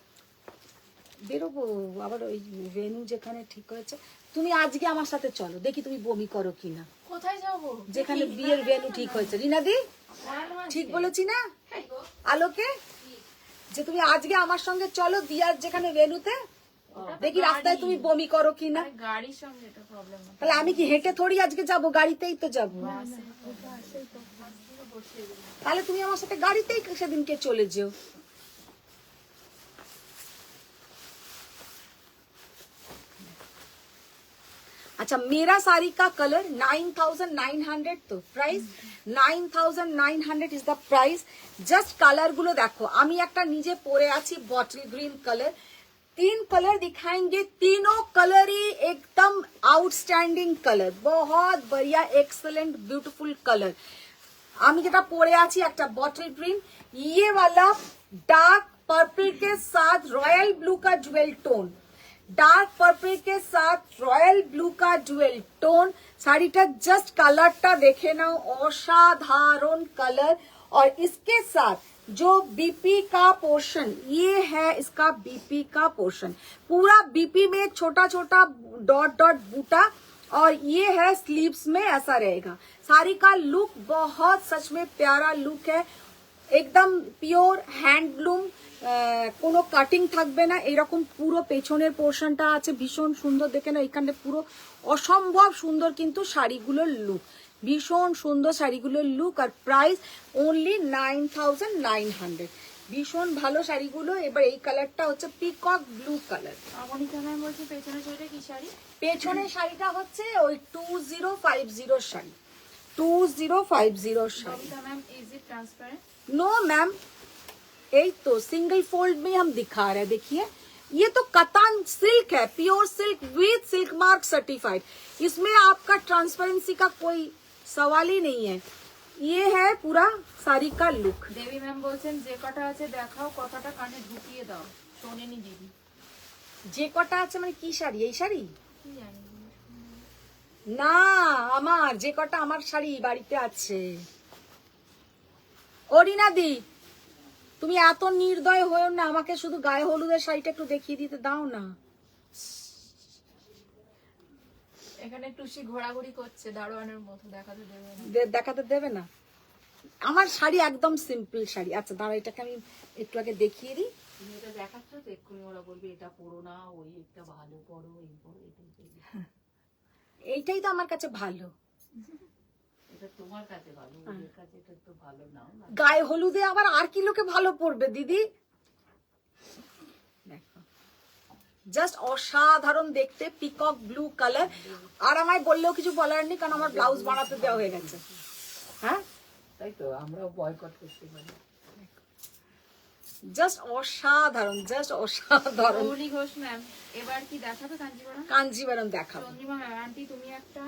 বেরোবো আবার ওই ভেনু যেখানে ঠিক হয়েছে। তুমি আজকে আমার সাথে চলো, দেখি তুমি বমি করো কিনা। কোথায় যাবো? যেখানে বিয়ের ভেনু ঠিক হয়েছে, রিনাদি ঠিক বলেছি না আলোকে, যে তুমি আজকে আমার সঙ্গে চলো দিয়ার যেখানে ভেনুতে, দেখি রাস্তায় তুমি বমি করো কিনা। আরে গাড়ির সঙ্গে এটা প্রবলেম না। তাহলে আমি কি হেঁটে থোড়ি আজকে যাব, গাড়িতেই তো যাব। তাহলে তুমি আমার সাথে গাড়িতেই সেদিনকে চলে যেও। अच्छा मेरा साड़ी का कलर 9900 तो price 9900 is the price. Just colour गुलो देखो, আমি একটা নিজে পরে আছি বটল গ্রিন কালার, 3 कलर दिखाएंगे, तीनों कलर ही एकदम आउटस्टैंडिंग कलर, बहुत बढ़िया एक्सेलेंट ब्यूटीफुल कलर। আমি যেটা পরে আছি একটা बॉटल ग्रीन, ये वाला डार्क पर्पल के साथ रॉयल ब्लू का ज्वेल टोन, डार्क पर्पल के साथ रॉयल ब्लू का ज्वेल टोन। শাড়িটা জাস্ট কালারটা দেখে নাও, অসাধারণ कलर। और इसके साथ जो बीपी का पोर्शन, ये है इसका बीपी का पोर्शन, पूरा बीपी में छोटा छोटा डॉट डॉट बूटा, और ये है स्लीव्स में ऐसा रहेगा। साड़ी का लुक बहुत सच में प्यारा लुक है, एकदम পিওর হ্যান্ডলুম, কোনো কাটিং থাকবে না, এরকম পুরো পেছনের পোর্শনটা আছে ভীষণ সুন্দর, দেখে না এখানে পুরো অসম্ভব সুন্দর কিন্তু শাড়িগুলোর লুক, ভীষণ সুন্দর শাড়িগুলোর লুক। আর প্রাইস অনলি 9900, ভীষণ ভালো শাড়িগুলো। এবার এই কালারটা হচ্ছে পিকক ব্লু কালার। অমনিকা ম্যাম বলছে পেছনে শাড়িটা কি শাড়ি? পেছনের শাড়িটা হচ্ছে ওই 2050 শাড়ি, 2050 শাড়ি। Kavita ma'am is it transparent? No ma'am, एक तो सिंगल फोल्ड में हम दिखा रहे हैं, देखिए ये तो कतान सिल्क है, pure silk with silk mark certified, इसमें आपका ट्रांसपेरेंसी का कोई सवाल ही नहीं है। ये है पूरा साड़ी का लुक। দেবী ম্যাম বলছেন যে কটা আছে দেখাও, কথাটা কানে ঢুকিয়ে দাও, শোনেনি দিদি। যে কটা আছে মানে কি শাড়ি, এই শাড়ি কি জানি না, আমার যে কটা আমার শাড়ি বাড়িতে আছে। অরিনা দি তুমি এত নির্দয় হয়েও না, আমাকে শুধু গায়ে হলুদের শাড়িটা একটু দেখিয়ে দিতে দাও না। এখানে টুসি ঘোরাঘুরি করছে দারোয়ানের মতো, দেখাতে দেবে না। দেখাতে দেবে না, আমার শাড়ি একদম সিম্পল শাড়ি। আচ্ছা দাঁড়া, এটাকে আমি একটু আগে দেখিয়ে দিই। তুমি এটা দেখাচ্ছ তো এক্ষুনি ওরা বলবে এটা পড়ো না, ওই একটা ভালো পড়ো, এই পড়ো, এটাই পড়ো। এইটাই তো আমার কাছে ভালো, এটা তোমার কাছে ভালো, ওদের কাছে এটা তো ভালো নাও না। গায়ে হলুদে আবার আর কি লোকে ভালো পড়বে দিদি। দেখো জাস্ট অসাধারণ দেখতে, পিকক ব্লু কালার। আর আমায় বললেও কিছু বলার নেই, কারণ আমার ব্লাউজ বানাতে দেওয়া হয়ে গেছে। হ্যাঁ তাই তো আমরাও বয়কট করতে পারি। জাস্ট অসাধারণ, জাস্ট অসাধারণ। গৌরী ঘোষ ম্যাম এবার কি দেখাবে কাঞ্জিবরম? কাঞ্জিভারম দেখাবো। চন্দ্রিমা ম্যাম আন্টি তুমি একটা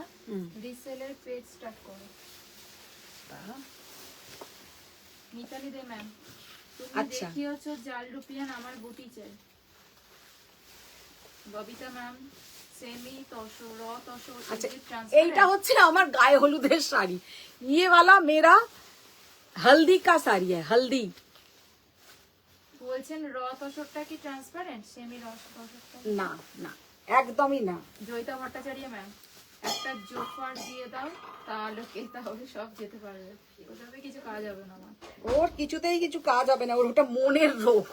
রিসেলের পেজ স্টার্ট করো। মিতালি দে ম্যাম তুমি আচ্ছা। দেখিয়েছো জাল রুপিয়ান, আমার বুটি চাই। ববিতা ম্যাম সেমি তসর র তসর আচ্ছা এই যে transparent। এইটা হচ্ছে আমার গায়ে হলুদের শাড়ি, ये वाला मेरा हल्दी का साड़ी है, हल्दी। বলছেন র তসরটা কি ট্রান্সপারেন্ট, সেমি র তসরটা? না না একদমই না। জয়িতা ভট্টাচার্য ম্যাম, একটা জোফার দিয়ে দাও, তাহলে সব যেতে পারবে, ওটাতে কিছু কাজ হবে না আমার। ওর কিছুতেই কিছু কাজ হবে না, ওর ওটা মনের রোগ,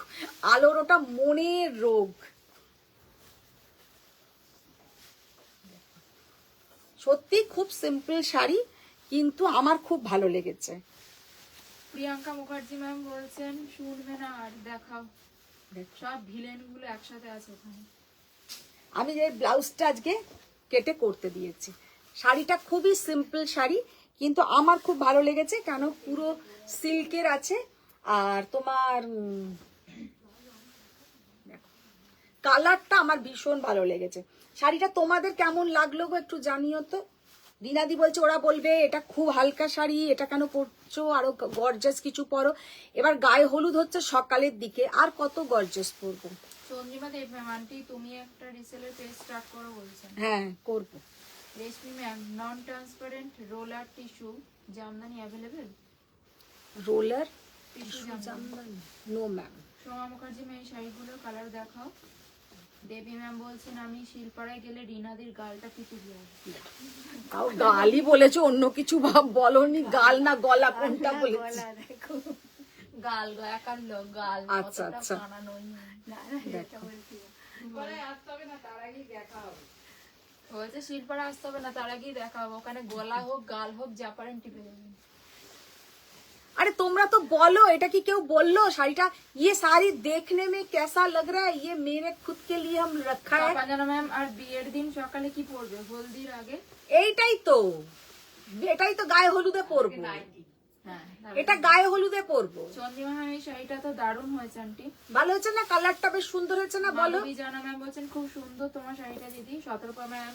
আলোর ওটা মনের রোগ। সত্যি খুব সিম্পল শাড়ি, কিন্তু আমার খুব ভালো লেগেছে। প্রিয়াঙ্কা মুখার্জি ম্যাম বলছেন শুনবে না আর দেখাও, সব ভিলেন গুলো একসাথে আছে ওখানে। আমি যে ব্লাউজটা আজকে কেটে করতে দিয়েছি। শাড়িটা খুবই সিম্পল শাড়ি, কিন্তু আমার খুব ভালো লেগেছে, কেন পুরো সিল্কের আছে। আর তোমার কালারটা আমার ভীষণ ভালো লেগেছে। শাড়িটা তোমাদের কেমন লাগলো গো একটু জানিও তো। রিনাদি বলছে ওরা বলবে এটা খুব হালকা শাড়ি, এটা কেন পরছো, আরো গর্জাস কিছু পরো। এবার গায়ে হলুদ হচ্ছে সকালের দিকে, আর কত গর্জাস পরবো। চন্দ্রিমা দেব ম্যাম, আন্টি তুমি একটা রিসেলের পেজ স্টার্ট করো বলছেন। হ্যাঁ করবো। Reshmi ma'am, non transparent roller tissue Jamdani available? Roller tissue Jamdani no ma'am. Soma Mukherjee ma'am, এই শাড়িগুলোর কালার দেখাও। দেবী ম্যাম বলছেন আমি শিলপাড়ায় গেলে রিনাদির গালটা পিটে দিয়ে তাও গালই বলেছো, অন্য কিছু ভাব বলনি। গাল না গলা কোনটা বলেছি? গাল একার লোক গাল, আচ্ছা, অতটা আচ্ছা। কানা নই। দেখো। বলছে শিলপাড়া আসতে হবে না, তার আগেই দেখা হবে, ওখানে গলা হোক গাল হোক যা পারেন টিপে দেবেন। अरे তোমরা তো বলো, এটা কি কেউ বললো শাড়িটা? ये साड़ी देखने में कैसा लग रहा है, ये मेरे खुद के लिए हम रखा है। পাঞ্জানা ম্যাম, আর বিয়ের দিন সকালে কি পরবে হলদির আগে? এইটাই তো, এটাই তো গায়ে হলুদে পরবো। হ্যাঁ, এটা গায়ে হলুদে পরবো। চন্দ্রিমা ম্যাম, এই শাড়িটা তো দারুণ হয়েছে আন্টি। ভালো হয়েছে না? কালারটা বেশ সুন্দর হয়েছে না বলো? মাধবী জানা ম্যাম বলছেন খুব সুন্দর তোমার শাড়িটা দিদি। সতর্ক ম্যাম,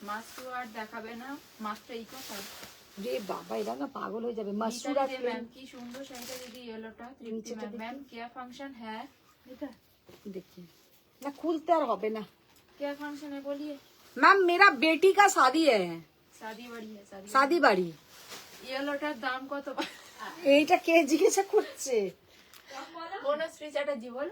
মাস্ট আর দেখাবে না, মাত্র এই কথা। রে বাবা, এরা না পাগল হয়ে যাবে। মাসুর আর ম্যাম, কি সুন্দর শাড়িটা দিদি, ইয়েলোটা। তৃপ্তি ম্যাম, ম্যাম क्या फंक्शन है? এটা देखिए ना, खुलते আর হবে না। क्या फंक्शन है बोलिए? मैम मेरा बेटी का शादी है, शादी बाड़ी है, शादी বাড়ি। ইয়েলোটার দাম কত? এইটা কে জিজ্ঞাসা করছে? বনশ্রী চ্যাটার্জি বল।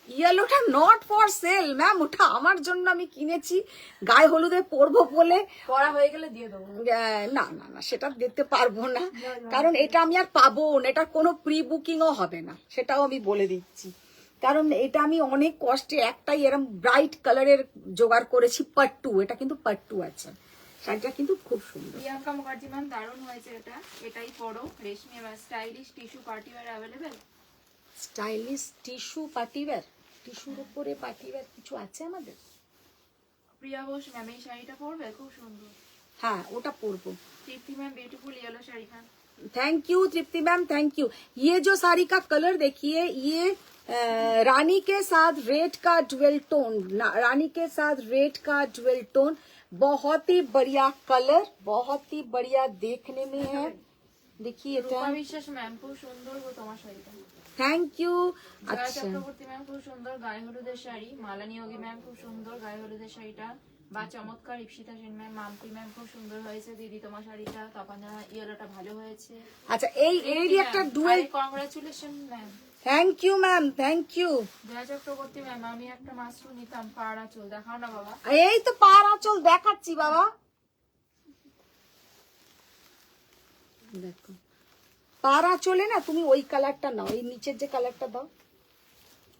ইয়েলোটা নট ফর সেল ম্যাম, ওটা আমার জন্য আমি কিনেছি গায়ে হলুদে পরবো বলে। পড়া হয়ে গেলে দিয়ে দেবো। না না না, সেটা দিতে পারবো না, কারণ এটা আমি আর পাবো না। এটা কোনো প্রি বুকিংও হবে না, সেটাও আমি বলে দিচ্ছি। কারণ এটা আমি অনেক কষ্টে একটাই এরকম ব্রাইট কালারের জোগাড় করেছি, পাট্টু। এটা কিন্তু পাট্টু আছে, শাড়িটা কিন্তু খুব সুন্দর। প্রিয়াঙ্কা মুখার্জি ম্যাম, দারুণ হয়েছে এটা, এটাই পরো। Reshmi ma'am, stylish tissue party wear available? Stylish tissue party wear, টিস্যুর উপরে পার্টিওয়্যার কিছু আছে আমাদের? প্রিয়া ঘোষ ম্যাম, এই শাড়িটা পরবে, খুব সুন্দর। হ্যাঁ ওটা পরবো। Tripti ma'am, beautiful yellow sari ma'am. Thank you Tripti ma'am, thank you. ये जो साड़ी का कलर देखिए, ये रानी के साथ रेड का ड्वेल टोन, रानी के साथ रेड का ड्वेल टोन, बहुत ही बढ़िया कलर, बहुत ही बढ़िया देखने में है। देखिए রূপা বিশ্বাস ম্যাম, খুব সুন্দর গো তোমার শাড়িটা। Thank you. জয়া अच्छा চক্রবর্তী ম্যাম, খুব সুন্দর গায়ে হলুদের শাড়ি। মালানী যোগী ম্যাম, খুব সুন্দর গায়ে হলুদের শাড়িটা, বা চমৎকার। ইপসিতা সেন ম্যাম, মাম্পি ম্যাম, খুব সুন্দর হয়েছে দিদি তোমার শাড়িটা। তখন ইয়েলোটা ভালো হয়েছে। अच्छा এই একটা dual, congratulation ma'am. Thank you ma'am, thank you. Jaya Chakraborty ma'am, আমি একটা মাশরুম নিতাম, পাড়া চুল দেখাও না বাবা। এই তো পার আঁচল দেখাচ্ছি বাবা, দেখো পার আঁচলে না তুমি ওই কালারটা নাও, এই নিচের যে কালারটা দাও,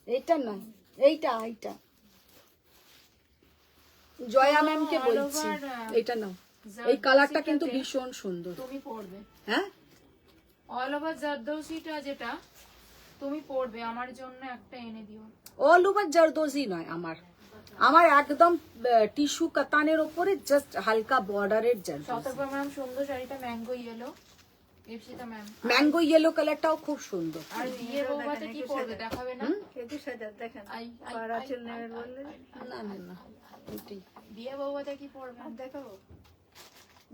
এইটা না, এইটা এইটা জয়া ম্যাম কে বলছি, এইটা নাও। এই কালারটা কিন্তু ভীষণ সুন্দর। তুমি পরবে হ্যাঁ, অল ওভার জারদৌসিটা যেটা তুমি পরবে, আমার জন্য একটা এনে দিও। অল ওভার জারদোজি নয় আমার, আমার একদম টিস্যু কাতানের উপরে জাস্ট হালকা বর্ডারের জারদোজি। সতর্ক ম্যাম, সুন্দর শাড়িটা mango yellow. Ipsita ma'am, mango yellow কালারটাও খুব সুন্দর। আর বিয়ে বৌভাতে কি পরবে দেখাবে না? না না না, ওইটাই বিয়ে বৌভাতে কি পরবে দেখাবো,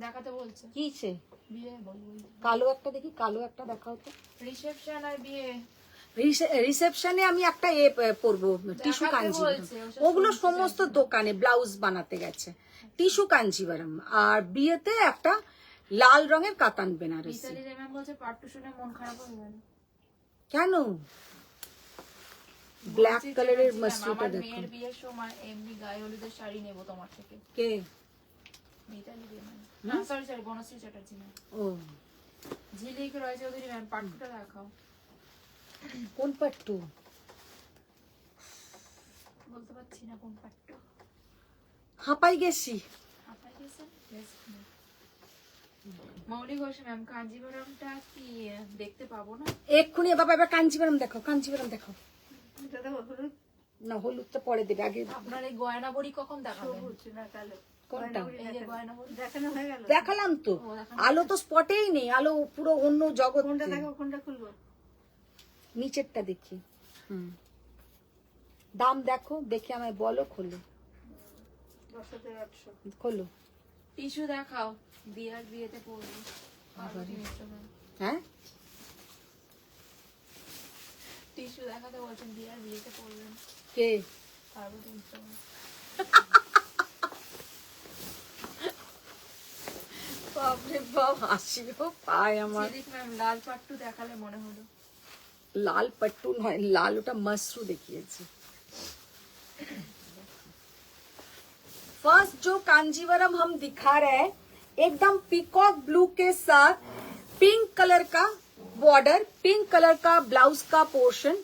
দেখাতে বলছে। কিছে বিয়ে বলবো, কালো একটা দেখি, কালো একটা দেখাও তো। রিসেপশন আর বিয়ে রিসেপশনে আমি একটা পরবো টিস্যু দেখাতে কাঞ্জিভারম। বলছে, ওসব ওগুলো শুনতে সমস্ত দোকানে ব্লাউজ বানাতে গেছে। টিস্যু কাঞ্জিভারম। আর বিয়েতে একটা লাল রঙের কাতান বেনারসি। মিতালি ম্যাম বলছে পাট্টু শুনে মন খারাপ হয়ে গেল। কেন? ব্ল্যাক বলছি, কালারের চ্যাটার্জি ম্যাম, মাসরুটা আমার দেখো। মেয়ের বিয়ের সময় এমনি গায়ে হলুদের শাড়ি নেবো তোমার থেকে। কে? Mitali ma'am, sorry Banashree Chatterjee ma'am. ও, ঝিলিক রয় চৌধুরী ম্যাম, পাট্টুটা দেখাও। কোন পাট্টু? বলতে পারছি না কোন পাট্টু। হাঁপাই গেছি। আপনার গেছেন? মৌলি ঘোষ ম্যাম, কাঞ্জিভরমটা কি দেখতে পাবো না? এক্ষুনি বাবা, এবার কাঞ্জিভারম দেখো, কাঞ্জিভারম দেখো। এটা দেখো হলুদ না, হলুদটা পরে দেবে, আগে আপনার এই গয়না বড়ি কখন দেখাবেন? সবুজ না কালো। কোনটা? এই যে গয়না বড়ি দেখানো হয়ে গেল। দেখালাম তো। ও, দেখানো আলো তো স্পটেই নেই, আলো পুরো অন্য জগৎ। কোনটা দেখো, কোনটা খুলবো? নিচেরটা দেখি। দাম দেখো, দেখে আমায় বলো, খোলো 10,800। খোলো। টিস্যু দেখাও, দিয়ার বিয়েতে পরবো। হ্যাঁ, টিস্যু দেখাতে বলছেন, দিয়ার বিয়েতে পরবেন। কে? পার্বতী মিশ্র ম্যাম। বাপরে বাপ, হাসিও পায় আমার। ঝিলিক ম্যাম, লাল পাট্টু দেখালে মনে হলো। লাল पट्टू नয়, लाल ওটা मसरू দেখিয়েছে। फर्स्ट जो कांजीवरम हम दिखा रहे हैं, एकदम पीकॉक ब्लू के साथ पिंक कलर का बॉर्डर, पिंक कलर का ब्लाउज का पोर्शन,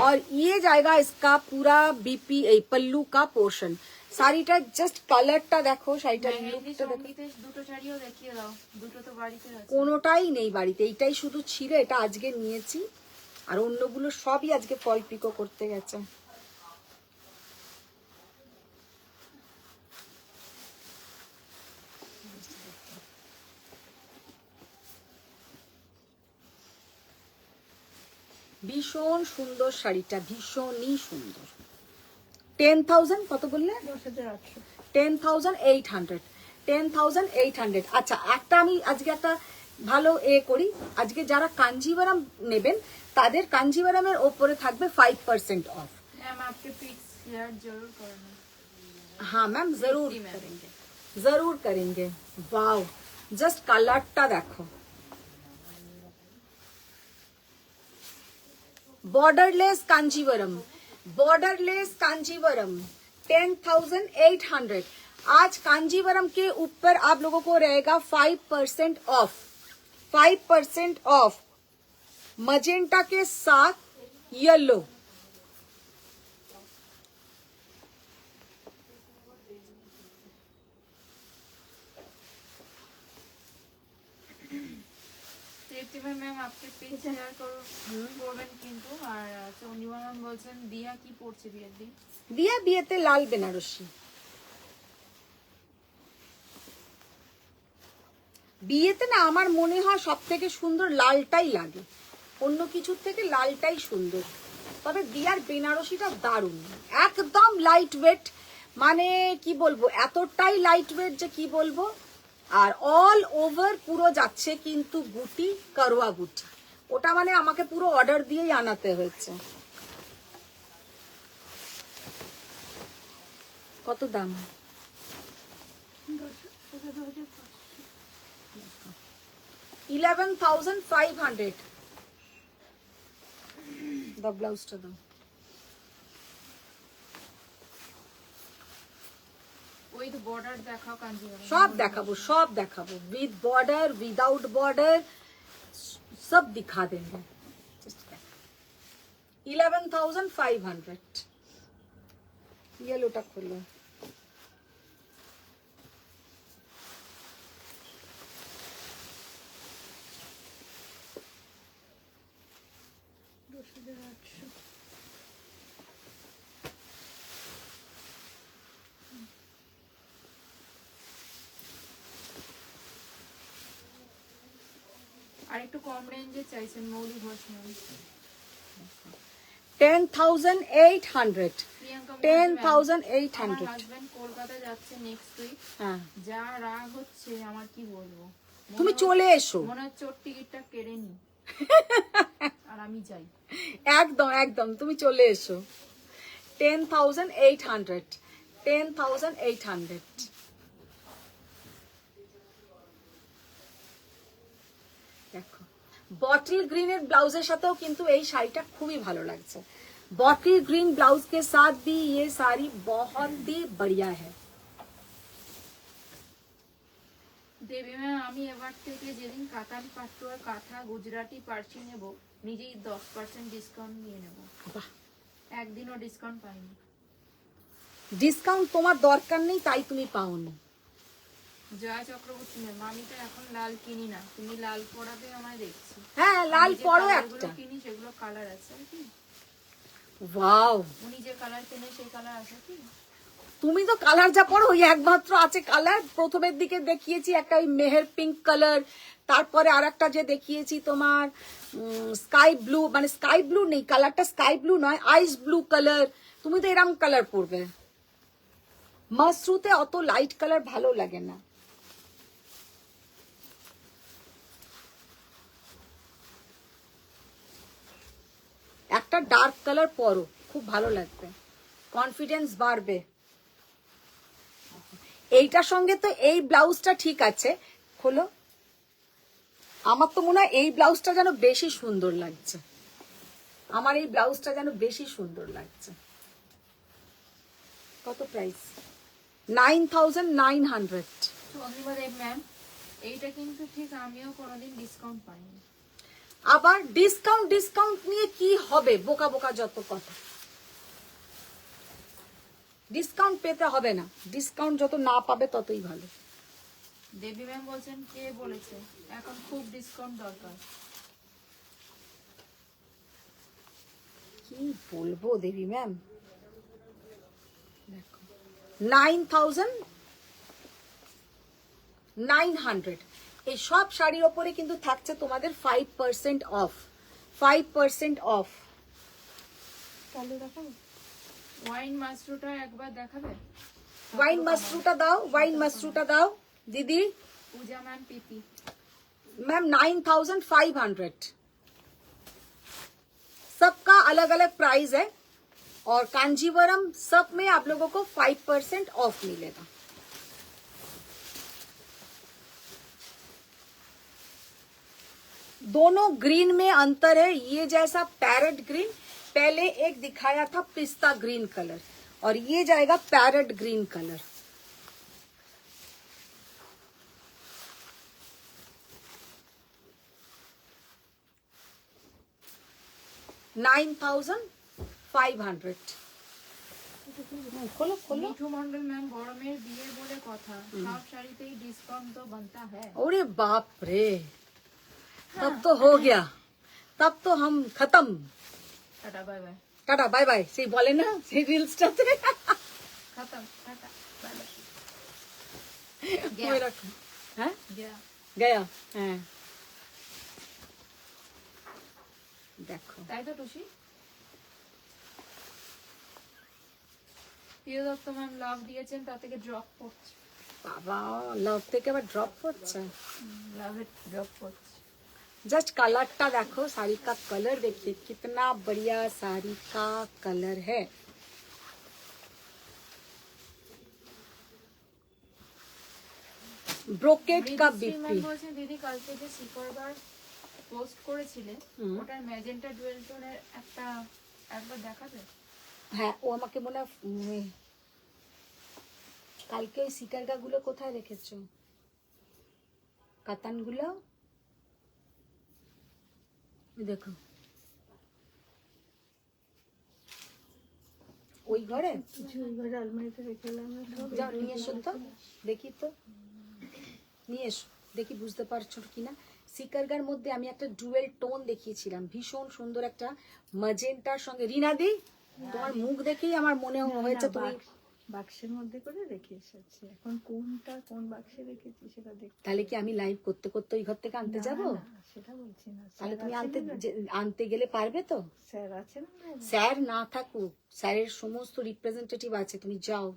और ये जाएगा इसका पूरा बीपी पल्लू का पोर्शन। শাড়িটা জাস্ট কালারটা দেখো, শাড়িটার মেহেন্দি লুকটা দেখো। সঙ্গীতে দুটো শাড়িও দেখিয়ে দাও, দুটো তো বাড়িতে আছে। কোনোটাই নেই বাড়িতে, এইটাই শুধু ছিল, এটা আজকে নিয়েছি। আর অন্যগুলো সবই আজকে ফল পিকো করতে গেছে। ভীষণ সুন্দর শাড়িটা, ভীষণই সুন্দর। 10,000 কত বললে? 10,800। 10,800। 10,800। আচ্ছা, একটা আমি আজকে একটা ভালো করি। আজকে যারা কাঞ্জিভারম নেবেন তাদের কাঞ্জিভারমের ওপরে থাকবে 5% অফ। मैम आपके पिक्स शेयर जरूर करना। हाँ मैम, जरूर जी, मैम। करेंगे, जरूर करेंगे। वाओ, জাস্ট কালারটা দেখো। Borderless Kanjivaram, borderless Kanjivaram 10,800। आज कांजीवरम के ऊपर आप लोगों को रहेगा 5% ऑफ, 5% ऑफ। मजेंटा के साथ येलो। তৃপ্তি ম্যাম आपके पिक शेयर করবেন কিন্তু। আর চন্ডিমা ম্যাম বলছেন দিয়া কি পড়ছে বিয়ের দিন? দিয়া বিয়েতে লাল বেনারসি। বিয়েতে না আমার মনে হয় সব থেকে সুন্দর লালটাই লাগে, অন্য কিছুর থেকে লালটাই সুন্দর। তবে দিয়ার বেনারসিটা দারুণ, একদম লাইট ওয়েট, মানে কি বলবো, এতটাই লাইট ওয়েট যে কি বলবো। আর অল ওভার পুরো যাচ্ছে কিন্তু গুটি, করোয়া গুটি। ওটা মানে আমাকে পুরো অর্ডার দিয়েই আনাতে হয়েছে। কত দাম? 11,500। দাও ব্লাউজটা দাও। উইথ বর্ডার দেখাও কাঞ্জিভারম। সব দেখাবো, সব দেখাবো, উইথ বর্ডার, উইদাউট বর্ডার, সব দিখা দেंगे। 11,500। येलोটা খুলো। আর একটু কম রেঞ্জে চাইছেন মৌলি ঘোষ ম্যাম। 10,800। প্রিয়াঙ্কা 10,800। আমার হাজবেন্ড কলকাতা যাচ্ছে নেক্সট উইক। হ্যাঁ, যা রাগ হচ্ছে আমার কি বলবো। তুমি চলে এসো। মনে হচ্ছে ওর টিকিটটা কেড়ে নি। আর আমি যাই। একদম একদম তুমি চলে এসো। 10,800, 10,800। দেখো बॉटल ग्रीन ब्लाउजर साथेও কিন্তু এই শাড়িটা খুবই ভালো লাগছে। बॉटल ग्रीन ब्लाउज के साथ भी ये साड़ी बहुत ही बढ़िया है। দেবী ম্যাম আমি এবার থেকে যেদিন কাতান পাট্টু আর কাঁথা গুজরাটি পার্সি নেব নিজেই 10% ডিসকাউন্ট নিয়ে নেব। বাহ, একদিনও ডিসকাউন্ট পাইনি। ডিসকাউন্ট তোমার দরকার নেই, তাই তুমি পাওনি। জয়া চক্রবর্তী ম্যাম আমি তো এখন লাল কিনি না, তুমি লাল পরাবে আমায় দেখছি। হ্যাঁ লাল আমি যে পরো কালারগুলো একটা। কিনি সেগুলো কালার আছে কি? ওয়াও, উনি যে কালার কেনে সেই কালার আছে কি? তুমি তো কালার যা পরো ওই একমাত্র আছে কালার। প্রথমের দিকে দেখিয়েছি একটা ওই মেহের পিঙ্ক কালার, তারপরে আর একটা যে দেখিয়েছি তোমার স্কাই ব্লু, মানে স্কাই ব্লু নেই, কালারটা স্কাই ব্লু নয়, আইস ব্লু কালার। তুমি তো এরকম কালার পরবে। মাশরুতে অত লাইট কালার ভালো লাগে না। একটা ডার্ক কালার পরো, খুব ভালো লাগবে, কনফিডেন্স বাড়বে। এইটার সঙ্গে তো এই ব্লাউজটা ঠিক আছে, খোলো। আমার তো মনে হয় এই ব্লাউজটা যেন বেশি সুন্দর লাগছে, আমার এই ব্লাউজটা যেন বেশি সুন্দর লাগছে। কত প্রাইস? 9,900। অগ্নিমা দেব ম্যাম এইটা কিন্তু ঠিক আমিও কোনোদিন ডিসকাউন্ট পাইনি। আবার ডিসকাউন্ট ডিসকাউন্ট নিয়ে কি হবে? বোকা বোকা যত কথা। ডিসকাউন্ট পেতে হবে না, ডিসকাউন্ট যত না পাবে ততই ভালো। দেবী ম্যাম বলছেন কে বলেছে এখন খুব ডিসকাউন্ট দরকার। কি বলবো দেবী ম্যাম, দেখো 9,900। এই সব শাড়ির ওপরে কিন্তু থাকছে তোমাদের 5% অফ, 5% অফ। তাহলে দেখো ওয়াইন মাশরুটা একবার দেখাবে? ওয়াইন মাশরুটা দাও, ওয়াইন মাশরুটা দাও दीदी। পূজা ম্যাম পিপি मैम 9,500। सबका अलग अलग प्राइस है और कांजीवरम सब में आप लोगों को 5% ऑफ मिलेगा। दोनों ग्रीन में अंतर है। ये जैसा पैरेट ग्रीन, पहले एक दिखाया था पिस्ता ग्रीन कलर, और ये जाएगा पैरेट ग्रीन कलर। $9,500। खोलो खोलो। মিঠু মন্ডল ম্যাম গরমের বিয়ে বলে কথা, সব শাড়িতেই ডিসকাউন্ট তো बनता है। अरे बाप रे, तब तो हो गया, तब तो हम खत्म। Tata bye bye. Tata bye bye, সেই বলে না সেই রিলসটাতে খতম টাটা বাই বাই। ওই রকম। হ্যাঁ গয়া গয়া। হ্যাঁ দেখো তাই তো টুসি। প্রিয় দত্ত ম্যাম লাভ দিয়েছেন, তা থেকে ড্রপ করছে। বাবা, লাভ থেকে আবার ড্রপ করছে। লাভে ড্রপ করছে। जस्ट कलरটা देखो, साड़ी का कलर देखिए कितना बढ़िया साड़ी का कलर है। ब्रोकेट का ম্যাম बीपी। বলছেন দিদি কালকে যে সিকরবার পোস্ট করেছিলে ওটার ম্যাজেন্টা ডুয়েল টোনের একবার দেখাবে? হ্যাঁ ও আমাকে মনে হয় কালকে ওই সিকারগা গুলো কোথায় রেখেছো? কাতান গুলো দেখো ওই ঘরে। কিছু এবার আলমারিতে রেখে এলাম, যাও নিয়ে এসো তো, দেখি তো, নিয়ে এসো দেখি বুঝতে পারছো কিনা। সিকারগার মধ্যে আমি একটা ডুয়েল টোন দেখিয়েছিলাম, ভীষণ সুন্দর একটা ম্যাজেন্টার সঙ্গে। রিনাদি, তোমার মুখ দেখেই আমার মনে হয়েছে তুমি বাক্সের মধ্যে করে রেখে এসেছি। এখন কোনটা কোন বাক্সে রেখেছি সেটা দেখতে। তাহলে কি আমি লাইভ করতে করতে ওই ঘর থেকে আনতে যাব? না, সেটা বলছি না। তাহলে তুমি আনতে গেলে পারবে তো? স্যার আছেন না? স্যার না থাকুক, স্যারের সমস্ত রিপ্রেজেন্টেটিভ আছে, তুমি যাও।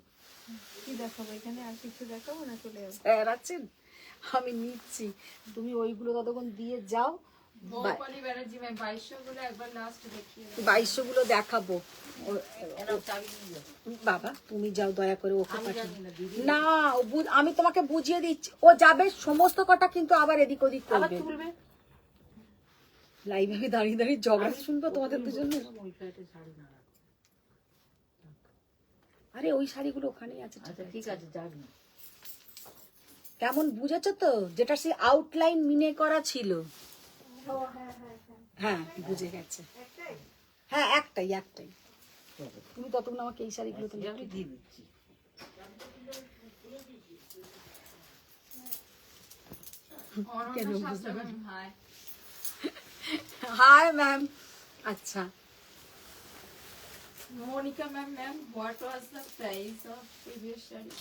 কি দেখাবো এখানে? আর কিছু দেখাবো না? চলে যাবো। স্যার আছেন, আমি নিচ্ছি, তুমি ওইগুলো ততক্ষণ দিয়ে যাও। বহুপালি ব্যানার্জি ম্যাম 2200 গুলো একবার লাস্ট দেখিয়ে দাও। 2200 গুলো দেখাবো। এনাও চাবি নিয়ে যাও। বাবা তুমি যাও দয়া করে ওকে আমি পাঠিয়ে। জানি না দিদি না আমি তোমাকে বুঝিয়ে দিচ্ছি, ও যাবে সমস্ত কটা কিন্তু আবার এদিক ওদিক আবার করবে। তুলবে। লাইভে আমি দাঁড়িয়ে দাঁড়িয়ে ঝগড়া শুনবো তোমাদের দুজনের। ওই ফ্ল্যাটে শাড়ি না রাখ। আরে ওই শাড়িগুলো ওখানেই আছে। আচ্ছা ঠিক আছে যাবি না। কেমন বুঝেছো তো, যেটা সেই আউটলাইন মিনে করা ছিল। হ্যাঁ বুঝে গেছে। হ্যাঁ একটাই। তুমি ততক্ষণ আমাকে এই শাড়িগুলো তো আমি দিয়ে দিচ্ছি। Ananya Shastri ma'am hi. Hi ma'am. আচ্ছা Monica ma'am, what was the price of previous saree?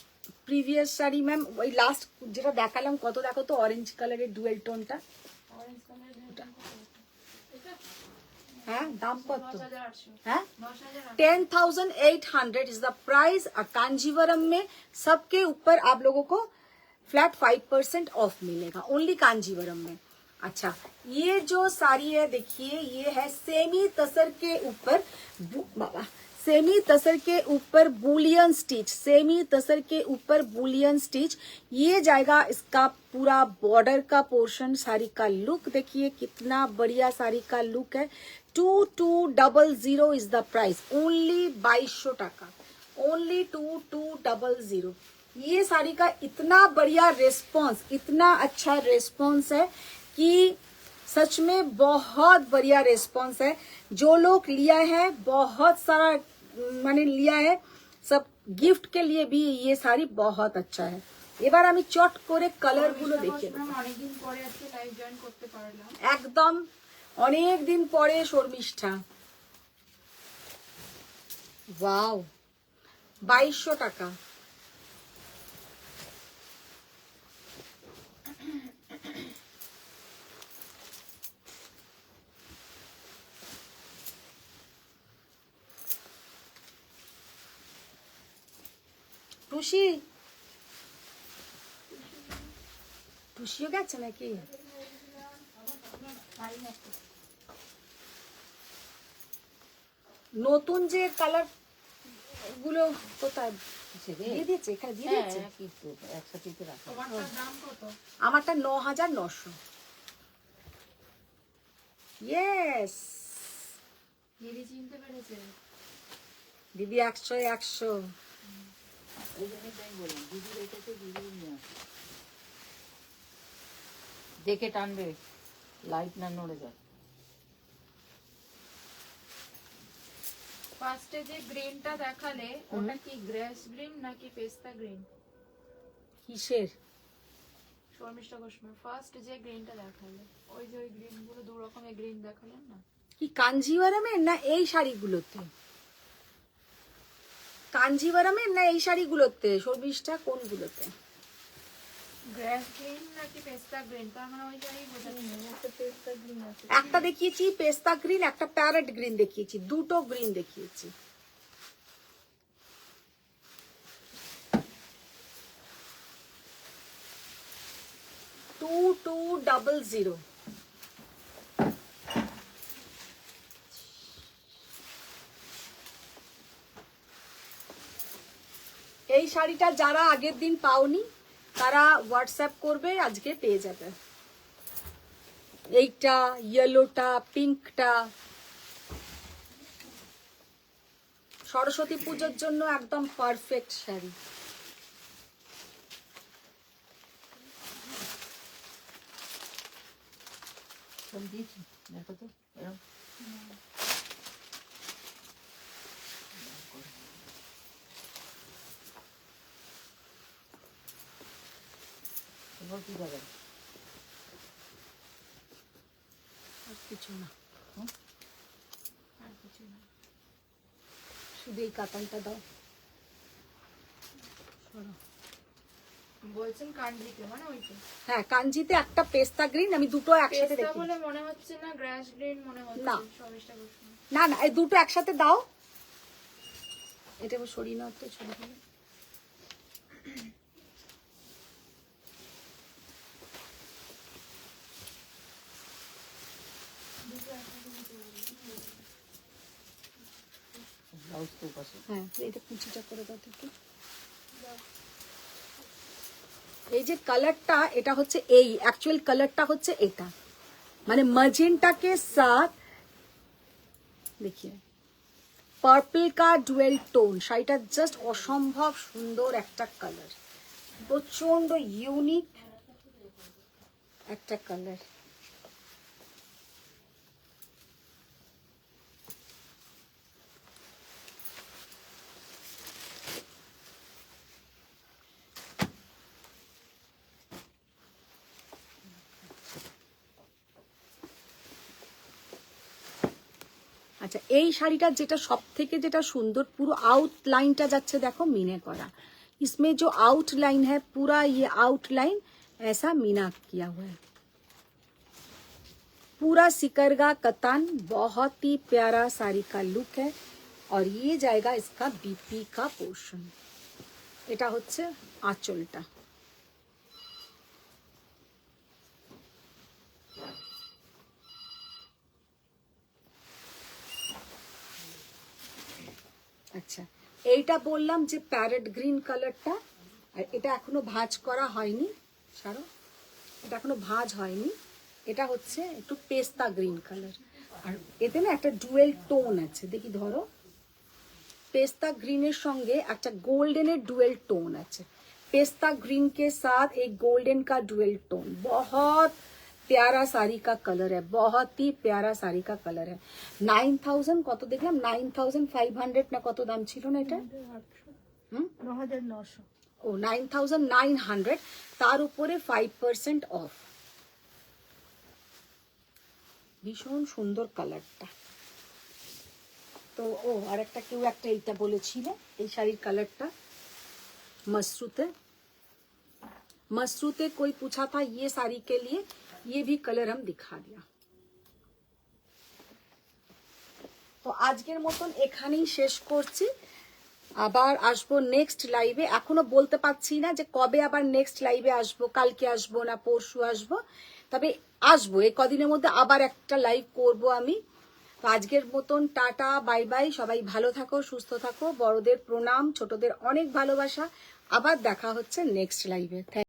Previous sari ma'am ওই লাস্ট যেটা দেখালাম, কত দেখো তো, অরেঞ্জ কালারের ডুয়েল টোনটা। Orange color এটা হ্যাঁ দাম কত? 9800 হ্যাঁ 9800 10,800 इज द प्राइस। और कांजीवरम में सबके ऊपर आप लोगों को फ्लैट 5% ऑफ मिलेगा, ओनली कांजीवरम में। अच्छा ये जो साड़ी है देखिए, ये है सेमी तसर के ऊपर बाबा सेमी तसर के ऊपर बुलियन स्टिच, सेमी तसर के ऊपर बुलियन स्टिच। ये जाएगा इसका पूरा बॉर्डर का पोर्शन। साड़ी का लुक देखिए कितना बढ़िया साड़ी का लुक है। 2200 इज द प्राइस, ओनली 2200 टाका, ओनली 2200। ये साड़ी का इतना बढ़िया रेस्पॉन्स, इतना अच्छा रेस्पॉन्स है कि सच में बहुत बढ़िया रेस्पॉन्स है। जो लोग लिया है बहुत सारा मैंने लिया है, सब गिफ्ट के लिए भी ये साड़ी बहुत अच्छा है। এবার আমি চট করে কালার গুলো দেখিয়ে দেবো। অনেকদিন পরে আজকে লাইভ জয়েন করতে পারলাম। একদম অনেক দিন পরে শর্মিষ্ঠা। ওয়াও 2200 টাকা। টুসি টুসিও গেছে নাকি? নতুন যে কালার গুলো কোথায় দিয়ে দিয়েছে? এখানে দিয়ে হ্যাঁ দিয়েছে। কিন্তু একসাথে তো রাখো। তোমারটার দাম কত? আমারটা 9900। ইয়েস দিদি চিনতে পেরেছে। দিদি 100 100। ওই জন্যই তাই বললাম দিদি রেখেছে, দিদি নিয়ে আসো। দেখে টানবে, লাইট না নড়ে যায়। ফার্স্টে যে গ্রিনটা দেখালে ওটা কি গ্রেস গ্রিন নাকি পেস্তা গ্রিন? কিসের? শর্মিষ্ঠা ঘোষমা ফার্স্ট যে গ্রিনটা দেখালে, ওই যে ওই গ্রিন গুলো দু রকমের গ্রিন দেখালেন না? কি কাঞ্জিভারামের না এই শাড়িগুলোতে? কাঞ্জিভারামের না এই শাড়িগুলোতে? শর্মিষ্ঠা কোনগুলোতে? গ্রেস গ্রিন নাকি পেস্তা গ্রিন, তার মানে ওই শাড়ি বোঝাচ্ছে পেস্তা গ্রিন আছে। একটা দেখিয়েছি পেস্তা গ্রিন, একটা প্যারেট গ্রিন দেখিয়েছি, দুটো গ্রিন দেখিয়েছি। টু 200। এই শাড়িটা যারা আগের দিন পাওনি তারা হোয়াটসঅ্যাপ করবে, আজকে পেয়ে যাবে। এইটা ইয়েলোটা, পিঙ্কটা সরস্বতী পুজোর জন্য একদম পারফেক্ট শাড়ি। সব দিয়েছি দেখো তো এরকম। এবার কি যাবে? আর কিছু না, আর কিছু না। শুধু এই কাতানটা দাও। সরো। বলছেন কাঞ্জিতে, মানে ওইটা হ্যাঁ কাঞ্জিতে একটা পেস্তা গ্রিন, আমি দুটো একসাথে পেস্তা দেখি। বলে মনে হচ্ছে না, গ্রেস গ্রিন মনে হচ্ছে। না। শর্মিষ্ঠা ঘোষমা না না এই দুটো একসাথে দাও। এটা এবার সরিয়ে নাও তো, ছবি দিলে। ব্লাউজ তো পাশে। হ্যাঁ এটা কুচিটা করে দাও থেকে। এই যে কালারটা এটা হচ্ছে এই অ্যাকচুয়াল কালারটা হচ্ছে এটা মানে मजेंटा के साथ देखिए পার্পল का ডুয়েল টোন শাড়িটা জাস্ট অসম্ভব সুন্দর একটা কালার প্রচন্ড ইউনিক একটা কালার আচ্ছা এই শাড়িটা যেটা সবথেকে যেটা সুন্দর পুরো আউটলাইনটা যাচ্ছে দেখো মিনে করা इसमें जो आउटलाइन है पूरा ये आउटलाइन ऐसा मीना किया हुआ है पूरा सिकरगा कतान बहुत ही प्यारा साड़ी का लुक है और ये जाएगा इसका बीपी का पोर्शन এটা হচ্ছে আঁচলটা আচ্ছা এইটা বললাম যে প্যারেট গ্রিন কালারটা আর এটা এখনো ভাঁজ করা হয়নি ছাড়ো এটা এখনো ভাঁজ হয়নি এটা হচ্ছে একটু পেস্তা গ্রিন কালার আর এতে না একটা ডুয়েল টোন আছে দেখি ধরো पेस्ता ग्रीन संगे अच्छा गोल्डन डुएल टोन আছে पेस्ता ग्रीन के साथ एक गोल्डन का डुएल टोन बहुत प्यारा साड़ी का कलर है बहुत ही प्यारा साड़ी का कलर है 9000 কত দেখলাম 9500 না কত দাম ছিল না এটা 9900 ও 9900 তার উপরে 5% অফ ভীষণ সুন্দর কালারটা तो ओ और एक क्यों एक এইটা বলেছিল এই শাড়ির কালারটা मसरूते कोई पूछा था ये साड़ी के लिए ये भी कलर हम दिखा दिया तो আজকের মতন এখানেই শেষ করছি আবার আসবো নেক্সট লাইভে এখনো বলতে পারছি না যে কবে আবার নেক্সট লাইভে আসবো কালকে আসবো না পরশু আসবো তবে আসবো এই কদিনের মধ্যে আবার একটা লাইভ করব আমি তো আজকের মতন টাটা বাই বাই সবাই ভালো থাকো সুস্থ থাকো বড়দের প্রণাম ছোটদের অনেক ভালোবাসা আবার দেখা হচ্ছে নেক্সট লাইভে